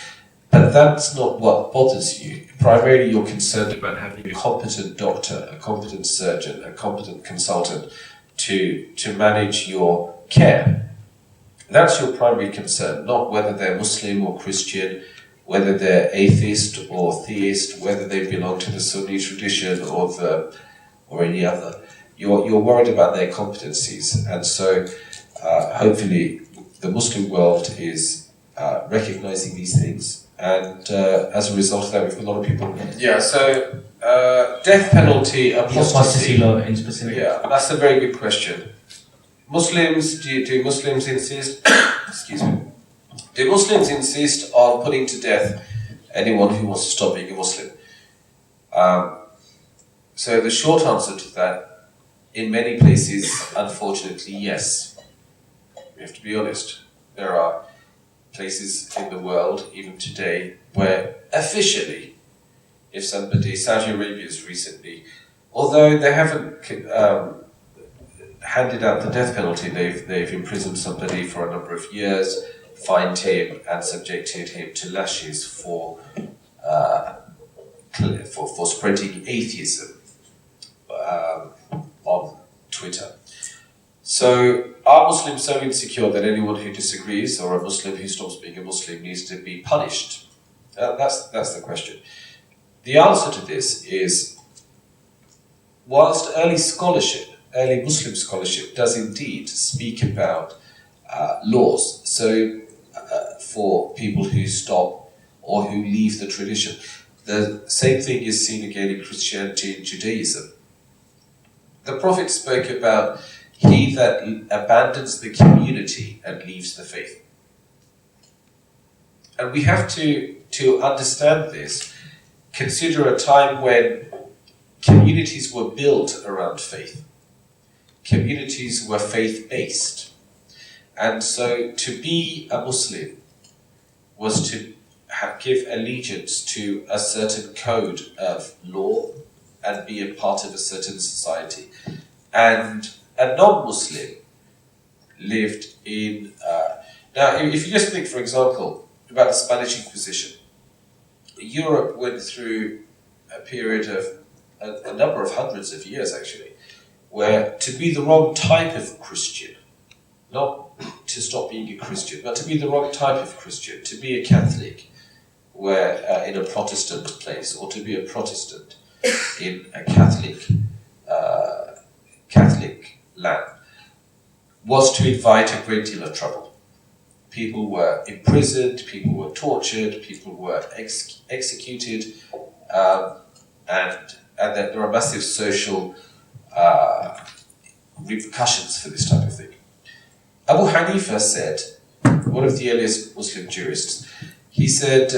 but that's not what bothers you. Primarily, you're concerned about having a competent doctor, a competent surgeon, a competent consultant to manage your care. That's your primary concern, not whether they're Muslim or Christian, whether they're atheist or theist, whether they belong to the Sunni tradition or any other. You're worried about their competencies, and so hopefully the Muslim world is recognizing these things, and as a result of that, we've got a lot of people. Yeah. So death penalty, apostasy. Apostasy law in specific. Yeah, that's a very good question. Muslims, do Muslims insist? Excuse me. Do Muslims insist on putting to death anyone who wants to stop being a Muslim? So the short answer to that, in many places, unfortunately, yes. We have to be honest. There are places in the world, even today, where officially, if somebody, Saudi Arabia's recently, although they haven't handed out the death penalty, they've imprisoned somebody for a number of years, fined him and subjected him to lashes for spreading atheism on Twitter. So are Muslims so insecure that anyone who disagrees or a Muslim who stops being a Muslim needs to be punished? That's the question. The answer to this is, whilst early Muslim scholarship does indeed speak about laws, so for people who stop or who leave the tradition, the same thing is seen again in Christianity and Judaism. The Prophet spoke about he that abandons the community and leaves the faith. And we have to understand this, consider a time when communities were built around faith. Communities were faith-based. And so to be a Muslim was to give allegiance to a certain code of law and be a part of a certain society. And a non-Muslim lived in... now, if you just think, for example, about the Spanish Inquisition, Europe went through a period of a number of hundreds of years, actually, where to be the wrong type of Christian, not to stop being a Christian, but to be the wrong type of Christian, to be a Catholic where in a Protestant place, or to be a Protestant in a Catholic land, was to invite a great deal of trouble. People were imprisoned, people were tortured, people were executed, and that there are massive social repercussions for this type of thing. Abu Hanifa said, one of the earliest Muslim jurists, he said,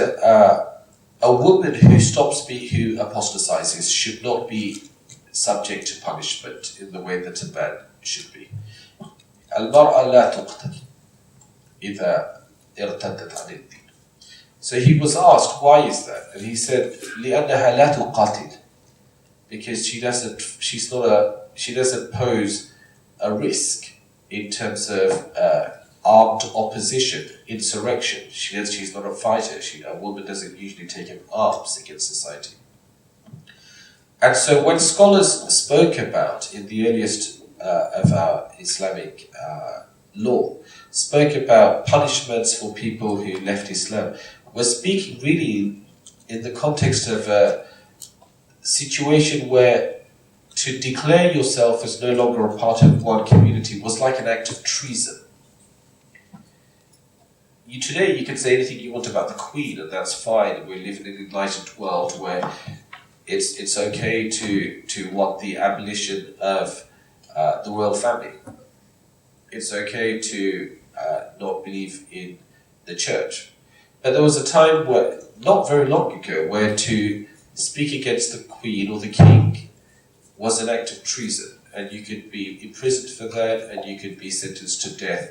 a woman who who apostatizes should not be subject to punishment in the way that a man should be. المرأة لا تقتل إذا ارتدت عن الدين. So he was asked, why is that? And he said, لأنها لا تقاتل, because she doesn't pose a risk in terms of armed opposition, insurrection. She's not a fighter. A woman doesn't usually take up arms against society. And so when scholars spoke about, in the earliest of our Islamic law, spoke about punishments for people who left Islam, were speaking really in the context of a situation where to declare yourself as no longer a part of one community was like an act of treason. Today you can say anything you want about the Queen, and that's fine. We live in an enlightened world where it's okay to want the abolition of the royal family. It's okay to not believe in the church. But there was a time where, not very long ago, where to speak against the Queen or the King was an act of treason, and you could be imprisoned for that, and you could be sentenced to death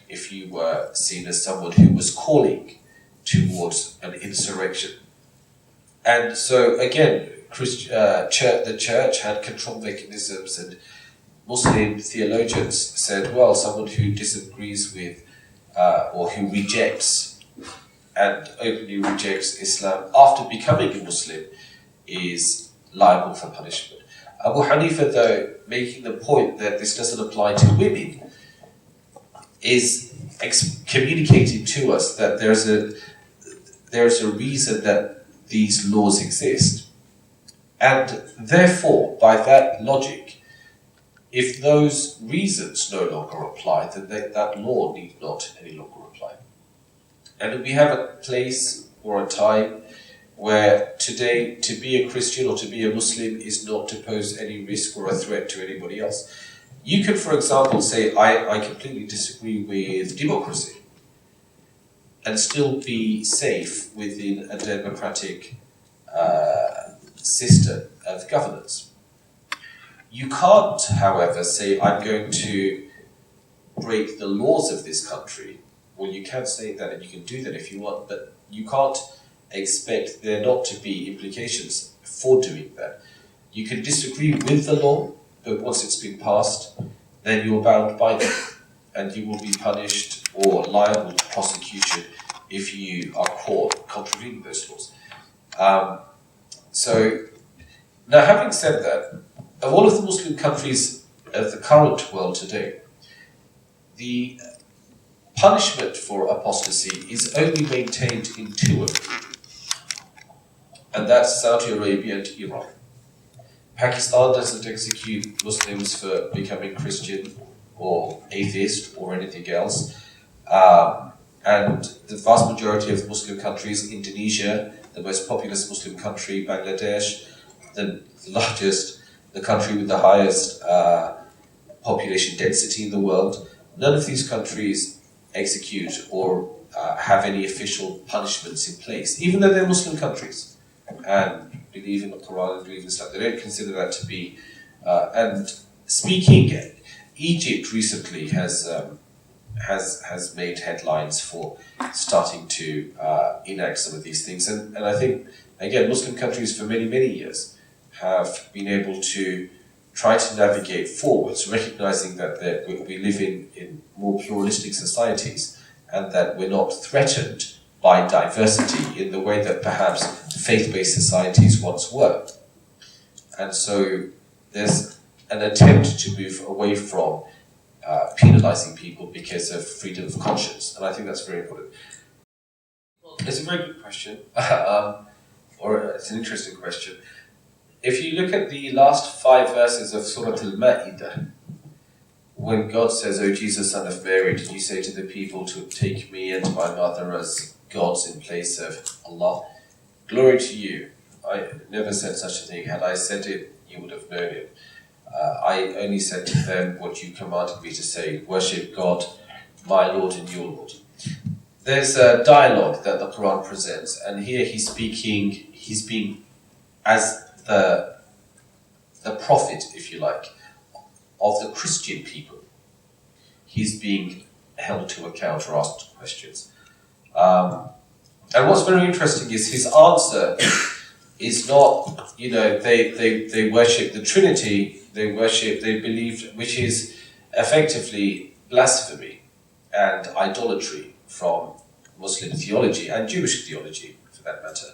if you were seen as someone who was calling towards an insurrection. And so again, the church had control mechanisms, and Muslim theologians said, well, someone who disagrees with or who rejects and openly rejects Islam after becoming a Muslim is liable for punishment. Abu Hanifa, though, making the point that this doesn't apply to women, is communicating to us that there's a reason that these laws exist. And therefore, by that logic, if those reasons no longer apply, then that law need not any longer apply. And we have a place or a time where today to be a Christian or to be a Muslim is not to pose any risk or a threat to anybody else. You could, for example, say, I completely disagree with democracy, and still be safe within a democratic system of governance. You can't, however, say, I'm going to break the laws of this country. Well, you can say that, and you can do that if you want, but you can't expect there not to be implications for doing that. You can disagree with the law, but once it's been passed, then you're bound by them, and you will be punished or liable to prosecution if you are caught contravening those laws. So, now having said that, of all of the Muslim countries of the current world today, the punishment for apostasy is only maintained in two of them, and that's Saudi Arabia and Iran. Pakistan doesn't execute Muslims for becoming Christian or atheist or anything else. And the vast majority of Muslim countries, Indonesia, the most populous Muslim country, Bangladesh, the country with the highest population density in the world, none of these countries execute or have any official punishments in place, even though they're Muslim countries and believe in the Quran and believe in Islam. They don't consider that to be. And speaking, Egypt recently has made headlines for starting to enact some of these things, and I think again Muslim countries for many years have been able to try to navigate forwards, recognizing that we live in more pluralistic societies and that we're not threatened by diversity in the way that perhaps faith-based societies once were. And so there's an attempt to move away from penalizing people because of freedom of conscience, and I think that's very important. It's a very good question, or it's an interesting question. If you look at the last 5 verses of Surah Al-Ma'idah, when God says, "O Jesus, son of Mary, did you say to the people to take me and my mother as gods in place of Allah? Glory to you. I never said such a thing. Had I said it, you would have known it. I only said to them what you commanded me to say, worship God, my Lord and your Lord." There's a dialogue that the Quran presents, and here he's being as the prophet, if you like, of the Christian people. He's being held to account or asked questions. And what's very interesting is his answer is not, they worship the Trinity, they believe, which is effectively blasphemy and idolatry from Muslim theology and Jewish theology, for that matter,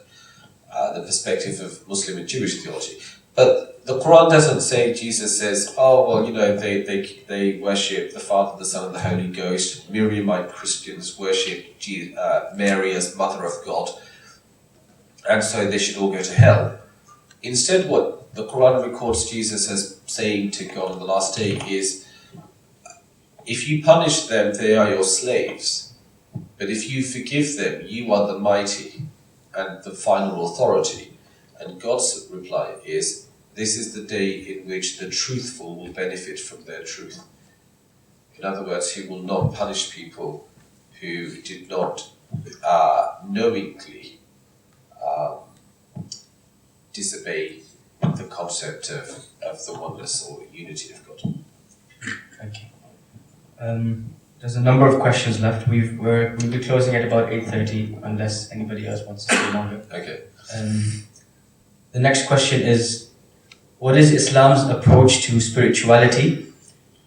the perspective of Muslim and Jewish theology. But the Quran doesn't say, Jesus says, they worship the Father, the Son, and the Holy Ghost. Miriamite Christians worship Mary as Mother of God, and so they should all go to hell. Instead, what the Quran records Jesus as saying to God on the last day is, if you punish them, they are your slaves. But if you forgive them, you are the mighty and the final authority. And God's reply is, this is the day in which the truthful will benefit from their truth. In other words, he will not punish people who did not knowingly disobey the concept of the oneness or unity of God. Thank you. There's a number of questions left. We'll be closing at about 8:30 unless anybody else wants to stay longer. Okay. The next question is, what is Islam's approach to spirituality?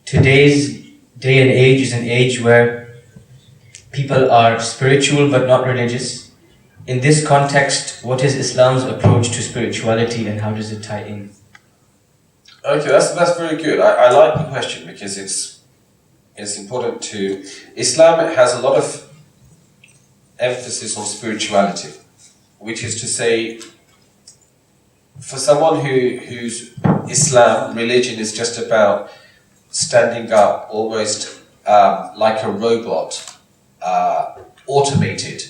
Today's day and age is an age where people are spiritual but not religious. In this context, what is Islam's approach to spirituality and how does it tie in? Okay, that's very good. I like the question because it's important to... Islam has a lot of emphasis on spirituality, which is to say, for someone whose Islam, religion, is just about standing up almost like a robot, automated,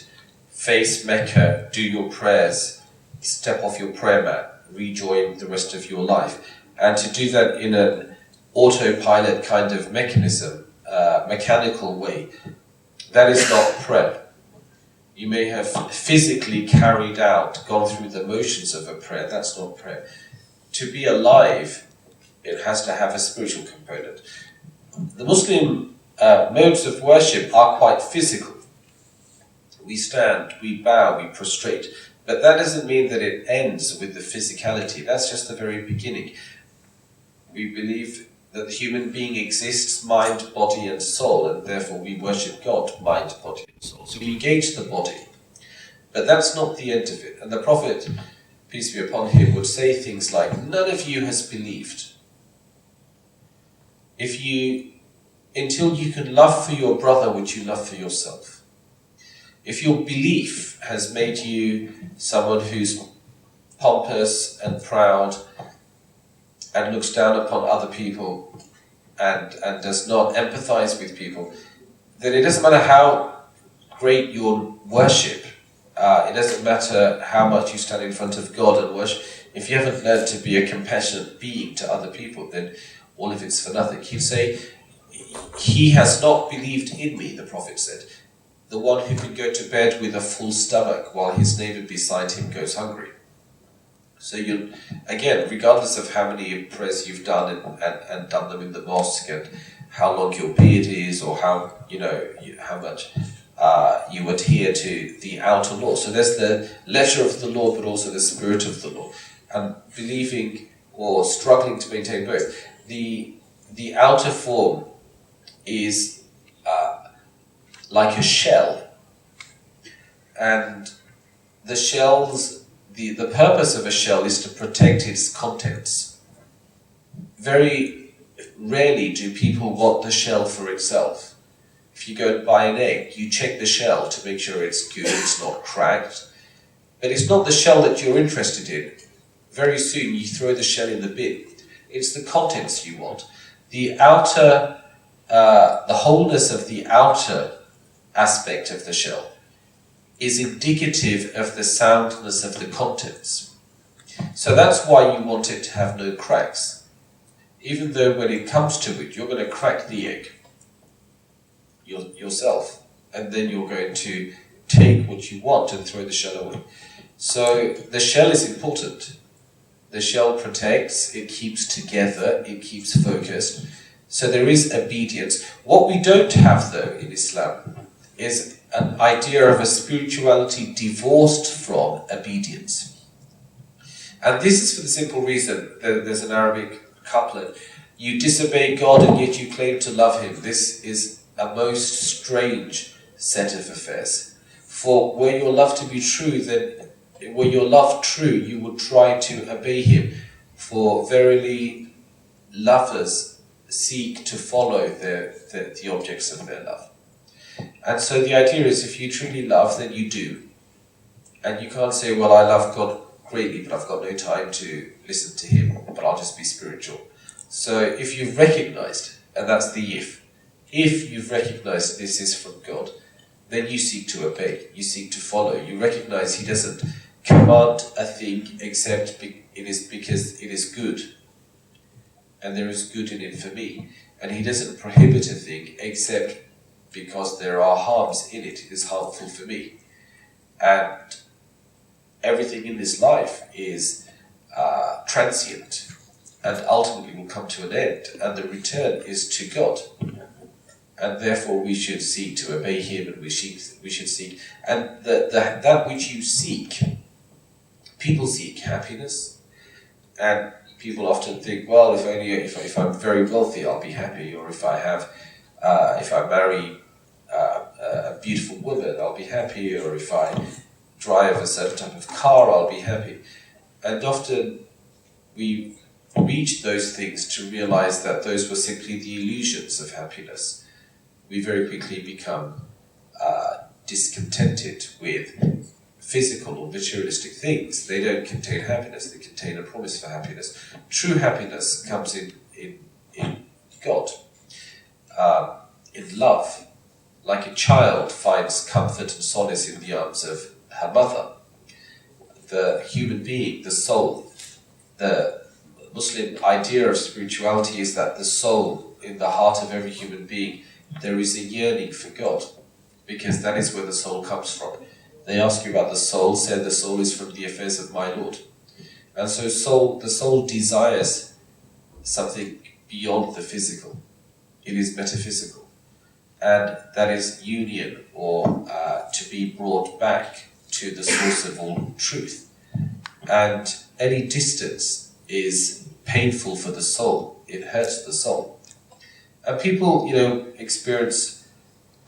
face Mecca, do your prayers, step off your prayer mat, rejoin the rest of your life. And to do that in an autopilot kind of mechanism, mechanical way, that is not prayer. You may have physically carried out, gone through the motions of a prayer, that's not prayer. To be alive, it has to have a spiritual component. The Muslim modes of worship are quite physical. We stand, we bow, we prostrate, but that doesn't mean that it ends with the physicality. That's just the very beginning. We believe that the human being exists mind, body and soul, and therefore we worship God, mind, body and soul. So we engage the body, but that's not the end of it. And the Prophet, peace be upon him, would say things like, none of you has believed until you can love for your brother what you love for yourself. If your belief has made you someone who's pompous and proud and looks down upon other people and does not empathize with people, then it doesn't matter how great your worship, it doesn't matter how much you stand in front of God and worship. If you haven't learned to be a compassionate being to other people, then all of it's for nothing. He'd say, he has not believed in me, the Prophet said. The one who can go to bed with a full stomach while his neighbor beside him goes hungry. So you, again, regardless of how many prayers you've done and done them in the mosque and how long your beard is or how much you adhere to the outer law. So there's the letter of the law, but also the spirit of the law. And believing or struggling to maintain both. The outer form is like a shell, and the shells, the purpose of a shell is to protect its contents. Very rarely do people want the shell for itself. If you go and buy an egg, you check the shell to make sure it's good, it's not cracked. But it's not the shell that you're interested in. Very soon you throw the shell in the bin. It's the contents you want. The outer, the wholeness of the outer aspect of the shell is indicative of the soundness of the contents. So that's why you want it to have no cracks. Even though when it comes to it, you're going to crack the egg yourself, and then you're going to take what you want and throw the shell away. So the shell is important. The shell protects, it keeps together, it keeps focused. So there is obedience. What we don't have though in Islam is an idea of a spirituality divorced from obedience. And this is for the simple reason that there's an Arabic couplet, you disobey God and yet you claim to love him. This is a most strange set of affairs. For were your love to be true, then were your love true, you would try to obey him. For verily lovers seek to follow the objects of their love. And so the idea is, if you truly love, then you do. And you can't say, well, I love God greatly, but I've got no time to listen to him, but I'll just be spiritual. So if you've recognized, and that's the if you've recognized this is from God, then you seek to obey, you seek to follow. You recognize he doesn't command a thing except it is because it is good, and there is good in it for me. And he doesn't prohibit a thing except because there are harms in it. It is harmful for me. And everything in this life is transient and ultimately will come to an end, and the return is to God. And therefore we should seek to obey him, and we should seek, and that which you seek, people seek happiness, and people often think, well, if I'm very wealthy, I'll be happy, or if I marry a beautiful woman, I'll be happy, or if I drive a certain type of car, I'll be happy. And often we reach those things to realize that those were simply the illusions of happiness. We very quickly become discontented with physical or materialistic things. They don't contain happiness, they contain a promise for happiness. True happiness comes in God, in love. Like a child finds comfort and solace in the arms of her mother. The human being, the soul, the Muslim idea of spirituality is that the soul, in the heart of every human being, there is a yearning for God, because that is where the soul comes from. They ask you about the soul, say the soul is from the affairs of my Lord. And so the soul desires something beyond the physical. It is metaphysical. And that is union, or to be brought back to the source of all truth. And any distance is painful for the soul. It hurts the soul. And people, experience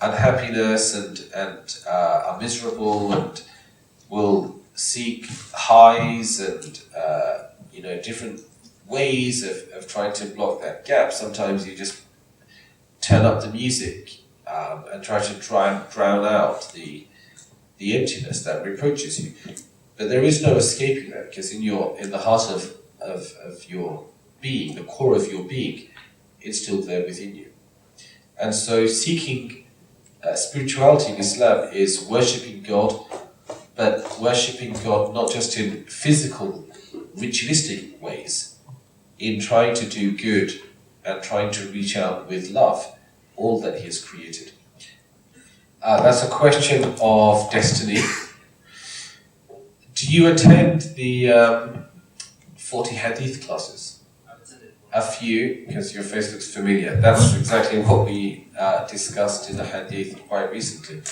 unhappiness and are miserable and will seek highs and, different ways of trying to block that gap. Sometimes you just turn up the music and try to drown out the emptiness that reproaches you. But there is no escaping that, because in the heart of your being, the core of your being, it's still there within you. And so seeking spirituality in Islam is worshipping God, but worshipping God not just in physical, ritualistic ways, in trying to do good and trying to reach out with love all that he has created. That's a question of destiny. Do you attend the 40 hadith classes? A few, because your face looks familiar. That's exactly what we discussed in the hadith quite recently.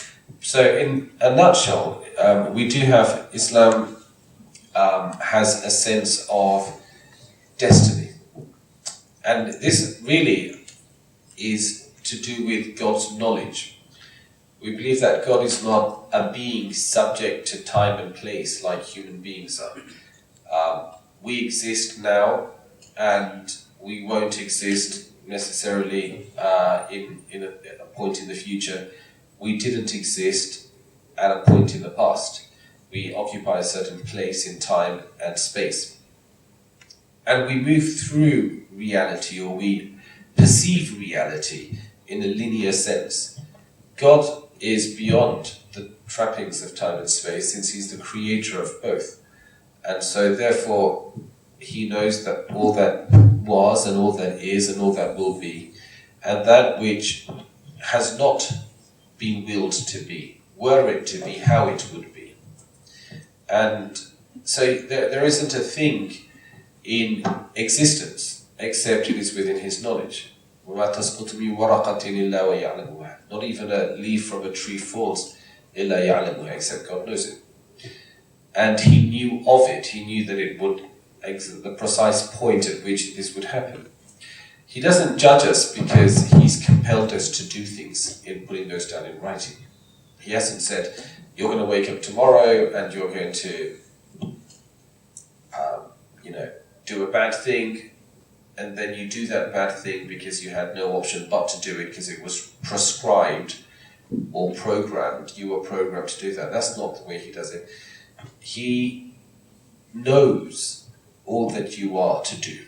So in a nutshell, we do have Islam has a sense of destiny. And this really is to do with God's knowledge. We believe that God is not a being subject to time and place like human beings are. We exist now, and we won't exist necessarily in a point in the future. We didn't exist at a point in the past. We occupy a certain place in time and space. And we move through reality, or we perceive reality in a linear sense. God is beyond the trappings of time and space, since he's the creator of both. And so therefore he knows that all that was and all that is and all that will be, and that which has not been willed to be, were it to be, how it would be. And so there isn't a thing in existence except it is within his knowledge. Not even a leaf from a tree falls إِلَّا يَعْلَمُهَا, except God knows it. And he knew of it. He knew that it would exit the precise point at which this would happen. He doesn't judge us because he's compelled us to do things in putting those down in writing. He hasn't said, you're going to wake up tomorrow and you're going to, do a bad thing, and then you do that bad thing because you had no option but to do it because it was prescribed or programmed. You were programmed to do that. That's not the way he does it. He knows all that you are to do.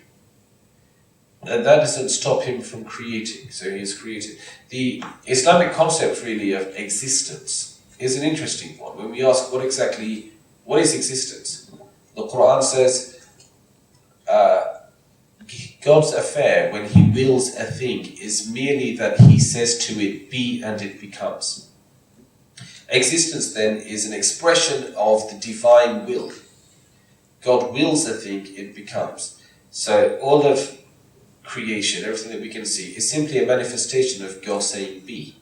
And that doesn't stop him from creating. So he has created. The Islamic concept really of existence is an interesting one. When we ask what is existence? The Quran says God's affair when he wills a thing is merely that he says to it be and it becomes. Existence then is an expression of the divine will. God wills a thing, it becomes. So all of creation, everything that we can see, is simply a manifestation of God saying be.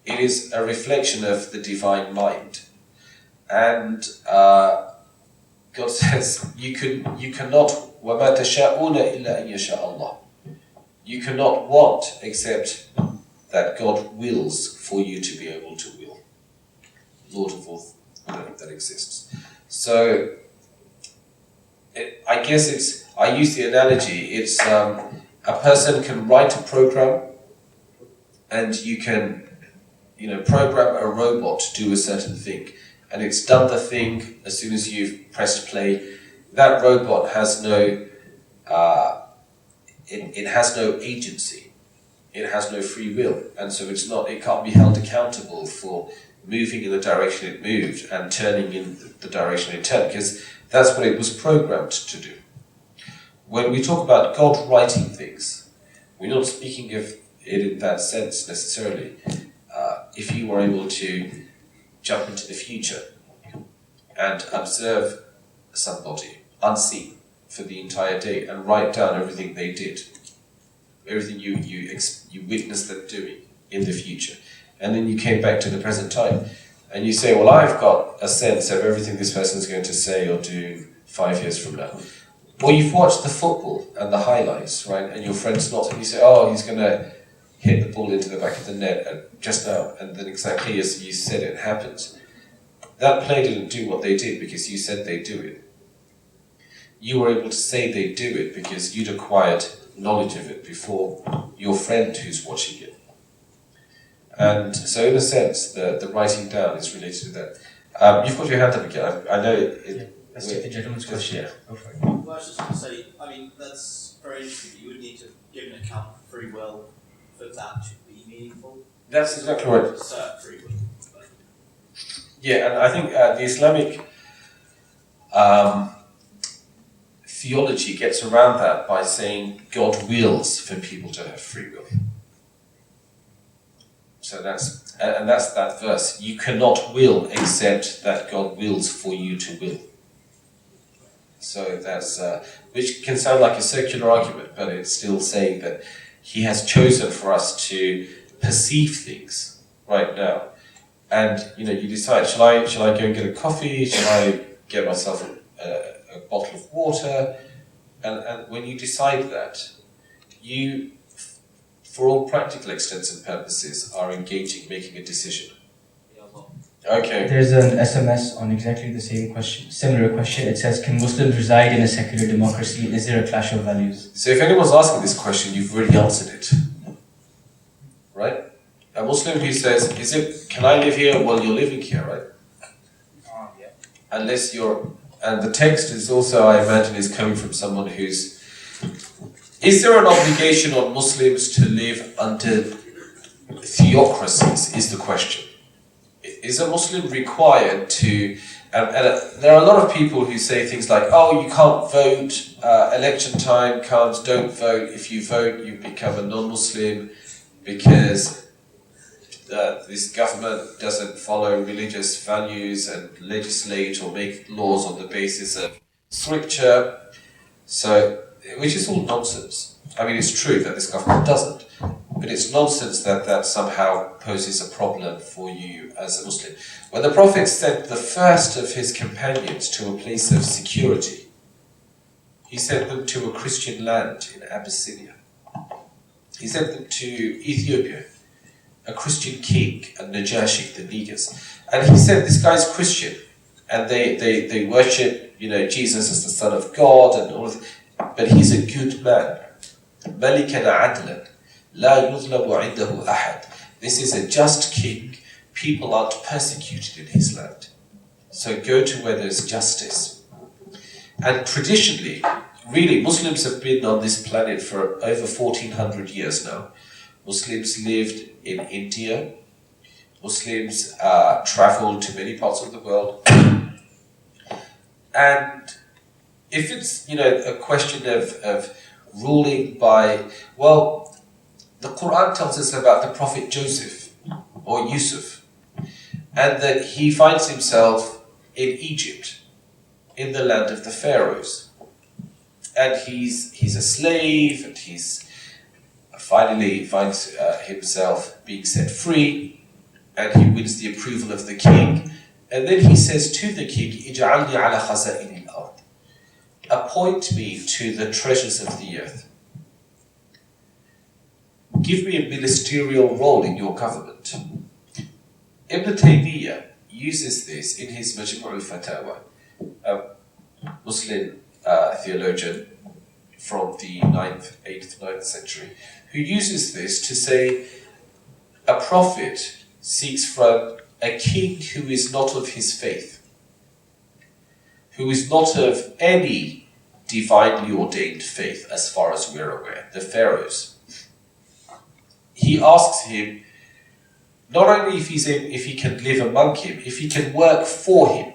It is a reflection of the divine mind. And God says, you cannot, وَمَا تَشَاءُونَ إِلَّا أَن يَشَاءَ اللَّهُ. You cannot want except that God wills for you to be able to will. Lord of all that exists. So, I use the analogy, it's a person can write a program and you can, program a robot to do a certain thing. And it's done the thing as soon as you've pressed play. That robot has no, it has no agency. It has no free will. And so it can't be held accountable for moving in the direction it moved and turning in the direction it turned, because that's what it was programmed to do. When we talk about God writing things, we're not speaking of it in that sense necessarily. If you were able to jump into the future and observe somebody unseen for the entire day and write down everything they did, everything you witnessed them doing in the future, and then you came back to the present time and you say, well, I've got a sense of everything this person is going to say or do 5 years from now. Or you've watched the football and the highlights, right, and your friend's not, and you say, oh, he's going to hit the ball into the back of the net just now, and then exactly as you said it happens. That player didn't do what they did because you said they'd do it. You were able to say they'd do it because you'd acquired knowledge of it before your friend who's watching it. And so in a sense, the writing down is related to that. You've got your hand up again. I know it. Let's take the gentleman's question. Yeah. Go for it. Well, I was just going to say, that's very interesting. You would need to give an account of free will for that to be meaningful. That's exactly right. Assert free will. Yeah, and I think the Islamic theology gets around that by saying God wills for people to have free will. So that's that verse. You cannot will except that God wills for you to will. So that's which can sound like a circular argument, but it's still saying that He has chosen for us to perceive things right now. And you decide, shall I go and get a coffee? Shall I get myself a bottle of water? And when you decide that, you, for all practical extents and purposes, are engaging, making a decision. Okay. There's an SMS on exactly the same question, similar question. It says, can Muslims reside in a secular democracy? Is there a clash of values? So if anyone's asking this question, you've already answered it. Right? A Muslim who says, can I live here? Well, you're living here, right? Yeah. Unless and the text is also, I imagine, is coming from someone who's, is there an obligation on Muslims to live under theocracies, is the question. Is a Muslim required to, and there are a lot of people who say things like, oh, you can't vote, election time comes, don't vote, if you vote you become a non-Muslim because this government doesn't follow religious values and legislate or make laws on the basis of scripture, so, which is all nonsense. I mean, it's true that this government doesn't, but it's nonsense that somehow poses a problem for you as a Muslim. When the Prophet sent the first of his companions to a place of security, he sent them to a Christian land in Abyssinia. He sent them to Ethiopia, a Christian king, and Najashi, the Negus. And he said, this guy's Christian, and they worship, Jesus as the Son of God and all of that, but he's a good man. مَلِكًا عَدْلًا لَا يُظْلَمُ عِنْدَهُ أَحَدٌ. This is a just king. People aren't persecuted in his land. So go to where there's justice. And traditionally, really, Muslims have been on this planet for over 1400 years now. Muslims lived in India. Muslims traveled to many parts of the world. And if it's, a question of ruling by, well, the Quran tells us about the Prophet Joseph, or Yusuf, and that he finds himself in Egypt, in the land of the pharaohs. And he's a slave, and he's finally finds himself being set free, and he wins the approval of the king. And then he says to the king, "Ij'alni ala khaza'in al-ard." Appoint me to the treasures of the earth. Give me a ministerial role in your government. Ibn Taymiyyah uses this in his Majmu' al-Fatawa, a Muslim theologian from the 8th, 9th century, who uses this to say a prophet seeks from a king who is not of his faith, who is not of any divinely ordained faith as far as we're aware, the pharaohs. He asks him not only if he can live among him, if he can work for him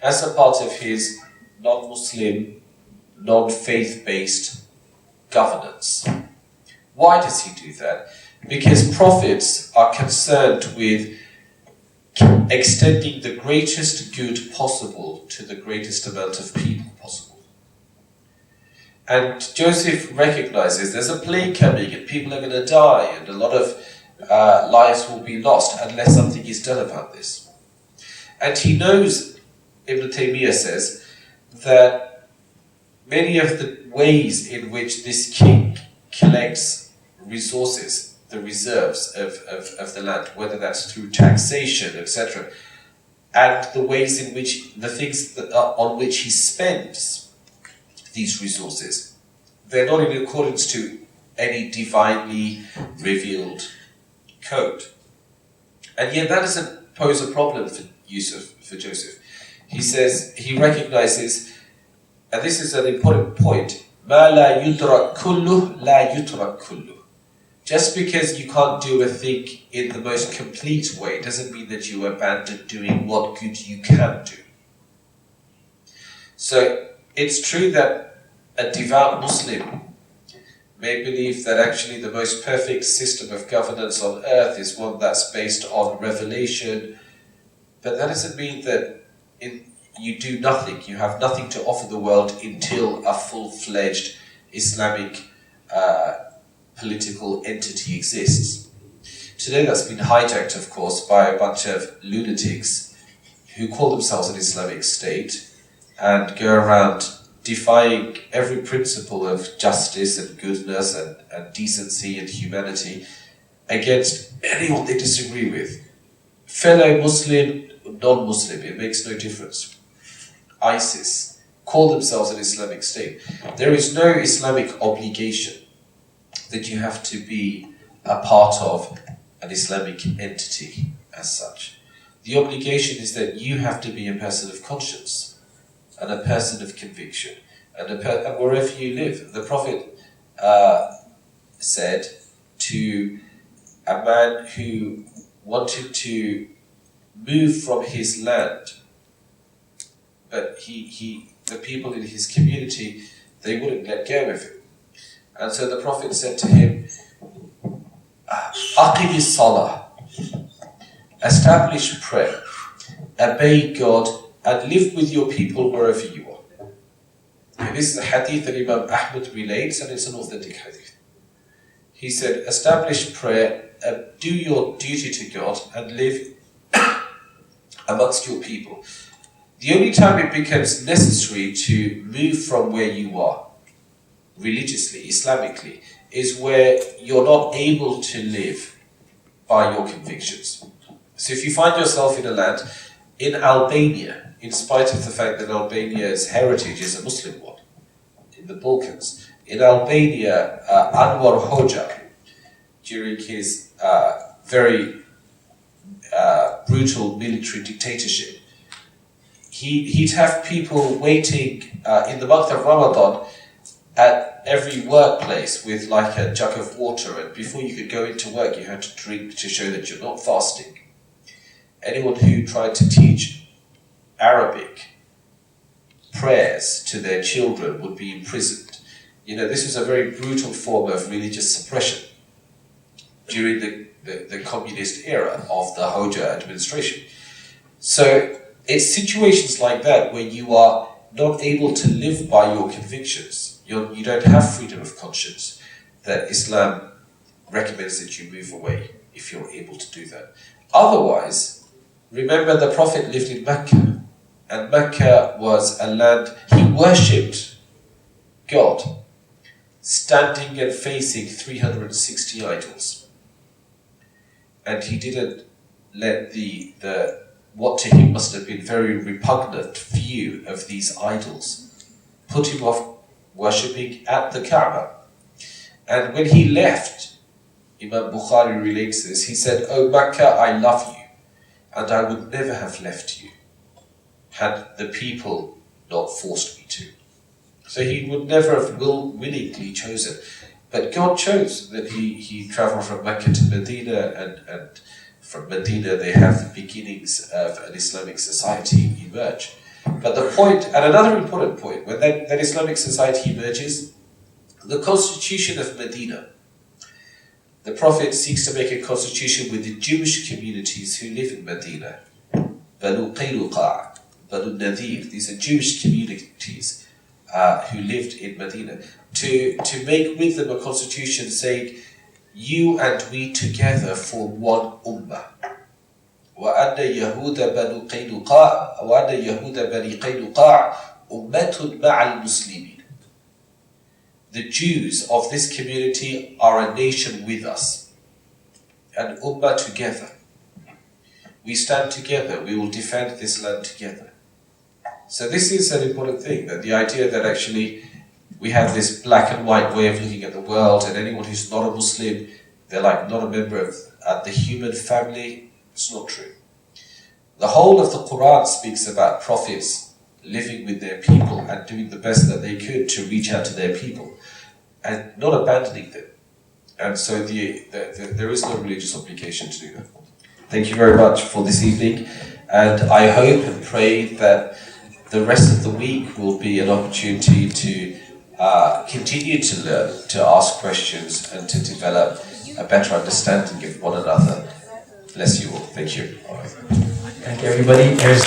as a part of his non-Muslim, non-faith-based governance. Why does he do that? Because prophets are concerned with extending the greatest good possible to the greatest amount of people possible. And Joseph recognizes there's a plague coming and people are going to die and a lot of lives will be lost unless something is done about this. And he knows, Ibn Taymiyyah says, that many of the ways in which this king collects resources, the reserves of the land, whether that's through taxation, etc., and the ways in which the things that on which he spends these resources, they're not in accordance to any divinely revealed code. And yet that doesn't pose a problem for Joseph. He says, he recognizes, and this is an important point, مَا لَا يُدْرَكْ كُلُّهُ لَا يُتْرَكْ كُلُّهُ. Just because you can't do a thing in the most complete way doesn't mean that you abandon doing what good you can do. So it's true that a devout Muslim may believe that actually the most perfect system of governance on earth is one that's based on revelation, but that doesn't mean that you do nothing, you have nothing to offer the world until a full-fledged Islamic political entity exists. Today that's been hijacked, of course, by a bunch of lunatics who call themselves an Islamic State and go around defying every principle of justice and goodness and decency and humanity against anyone they disagree with. Fellow Muslim, non-Muslim, it makes no difference. ISIS call themselves an Islamic State. There is no Islamic obligation that you have to be a part of an Islamic entity as such. The obligation is that you have to be a person of conscience and a person of conviction and wherever you live. The Prophet said to a man who wanted to move from his land, but the people in his community, they wouldn't let go of him. And so the Prophet said to him, Aqim as-salah, establish prayer, obey God, and live with your people wherever you are. And this is a hadith that Imam Ahmad relates, and it's an authentic hadith. He said, establish prayer, do your duty to God, and live amongst your people. The only time it becomes necessary to move from where you are, religiously, Islamically, is where you're not able to live by your convictions. So if you find yourself in a land, in Albania, in spite of the fact that Albania's heritage is a Muslim one, in the Balkans, in Albania, Anwar Hoxha, during his very brutal military dictatorship, he'd have people waiting in the month of Ramadan at every workplace with like a jug of water, and before you could go into work you had to drink to show that you're not fasting. Anyone who tried to teach Arabic prayers to their children would be imprisoned. This was a very brutal form of religious suppression during the communist era of the Hoxha administration. So it's situations like that where you are not able to live by your convictions. You don't have freedom of conscience, that Islam recommends that you move away if you're able to do that. Otherwise, remember the Prophet lived in Mecca, and Mecca was a land, he worshipped God, standing and facing 360 idols. And he didn't let the what to him must have been very repugnant view of these idols put him off worshipping at the Kaaba. And when he left, Imam Bukhari relates this, he said, "O Makkah, I love you, and I would never have left you had the people not forced me to." So he would never have willingly chosen. But God chose that he traveled from Mecca to Medina, and from Medina they have the beginnings of an Islamic society emerge. But the point, and another important point, when that Islamic society emerges, the constitution of Medina, the Prophet seeks to make a constitution with the Jewish communities who live in Medina. Banu Qaynuqa, Banu Nadir, these are Jewish communities who lived in Medina, to make with them a constitution saying, you and we together form one ummah. وَأَنَّ يَهُودَ بَنُو قَيْنُقَاعَ وَأَنَّ يَهُودَ بَنِي قَيْنُقَاعَ أُمَّةٌ مَعَ الْمُسْلِمِينَ. The Jews of this community are a nation with us, an ummah together. We stand together, we will defend this land together. So this is an important thing, that the idea that actually we have this black and white way of looking at the world, and anyone who's not a Muslim, they're like not a member of the human family. It's not true. The whole of the Quran speaks about prophets living with their people and doing the best that they could to reach out to their people and not abandoning them. And so there is no religious obligation to do that. Thank you very much for this evening, and I hope and pray that the rest of the week will be an opportunity to continue to learn, to ask questions, and to develop a better understanding of one another. Bless you all. Thank you. Thank you, everybody. There's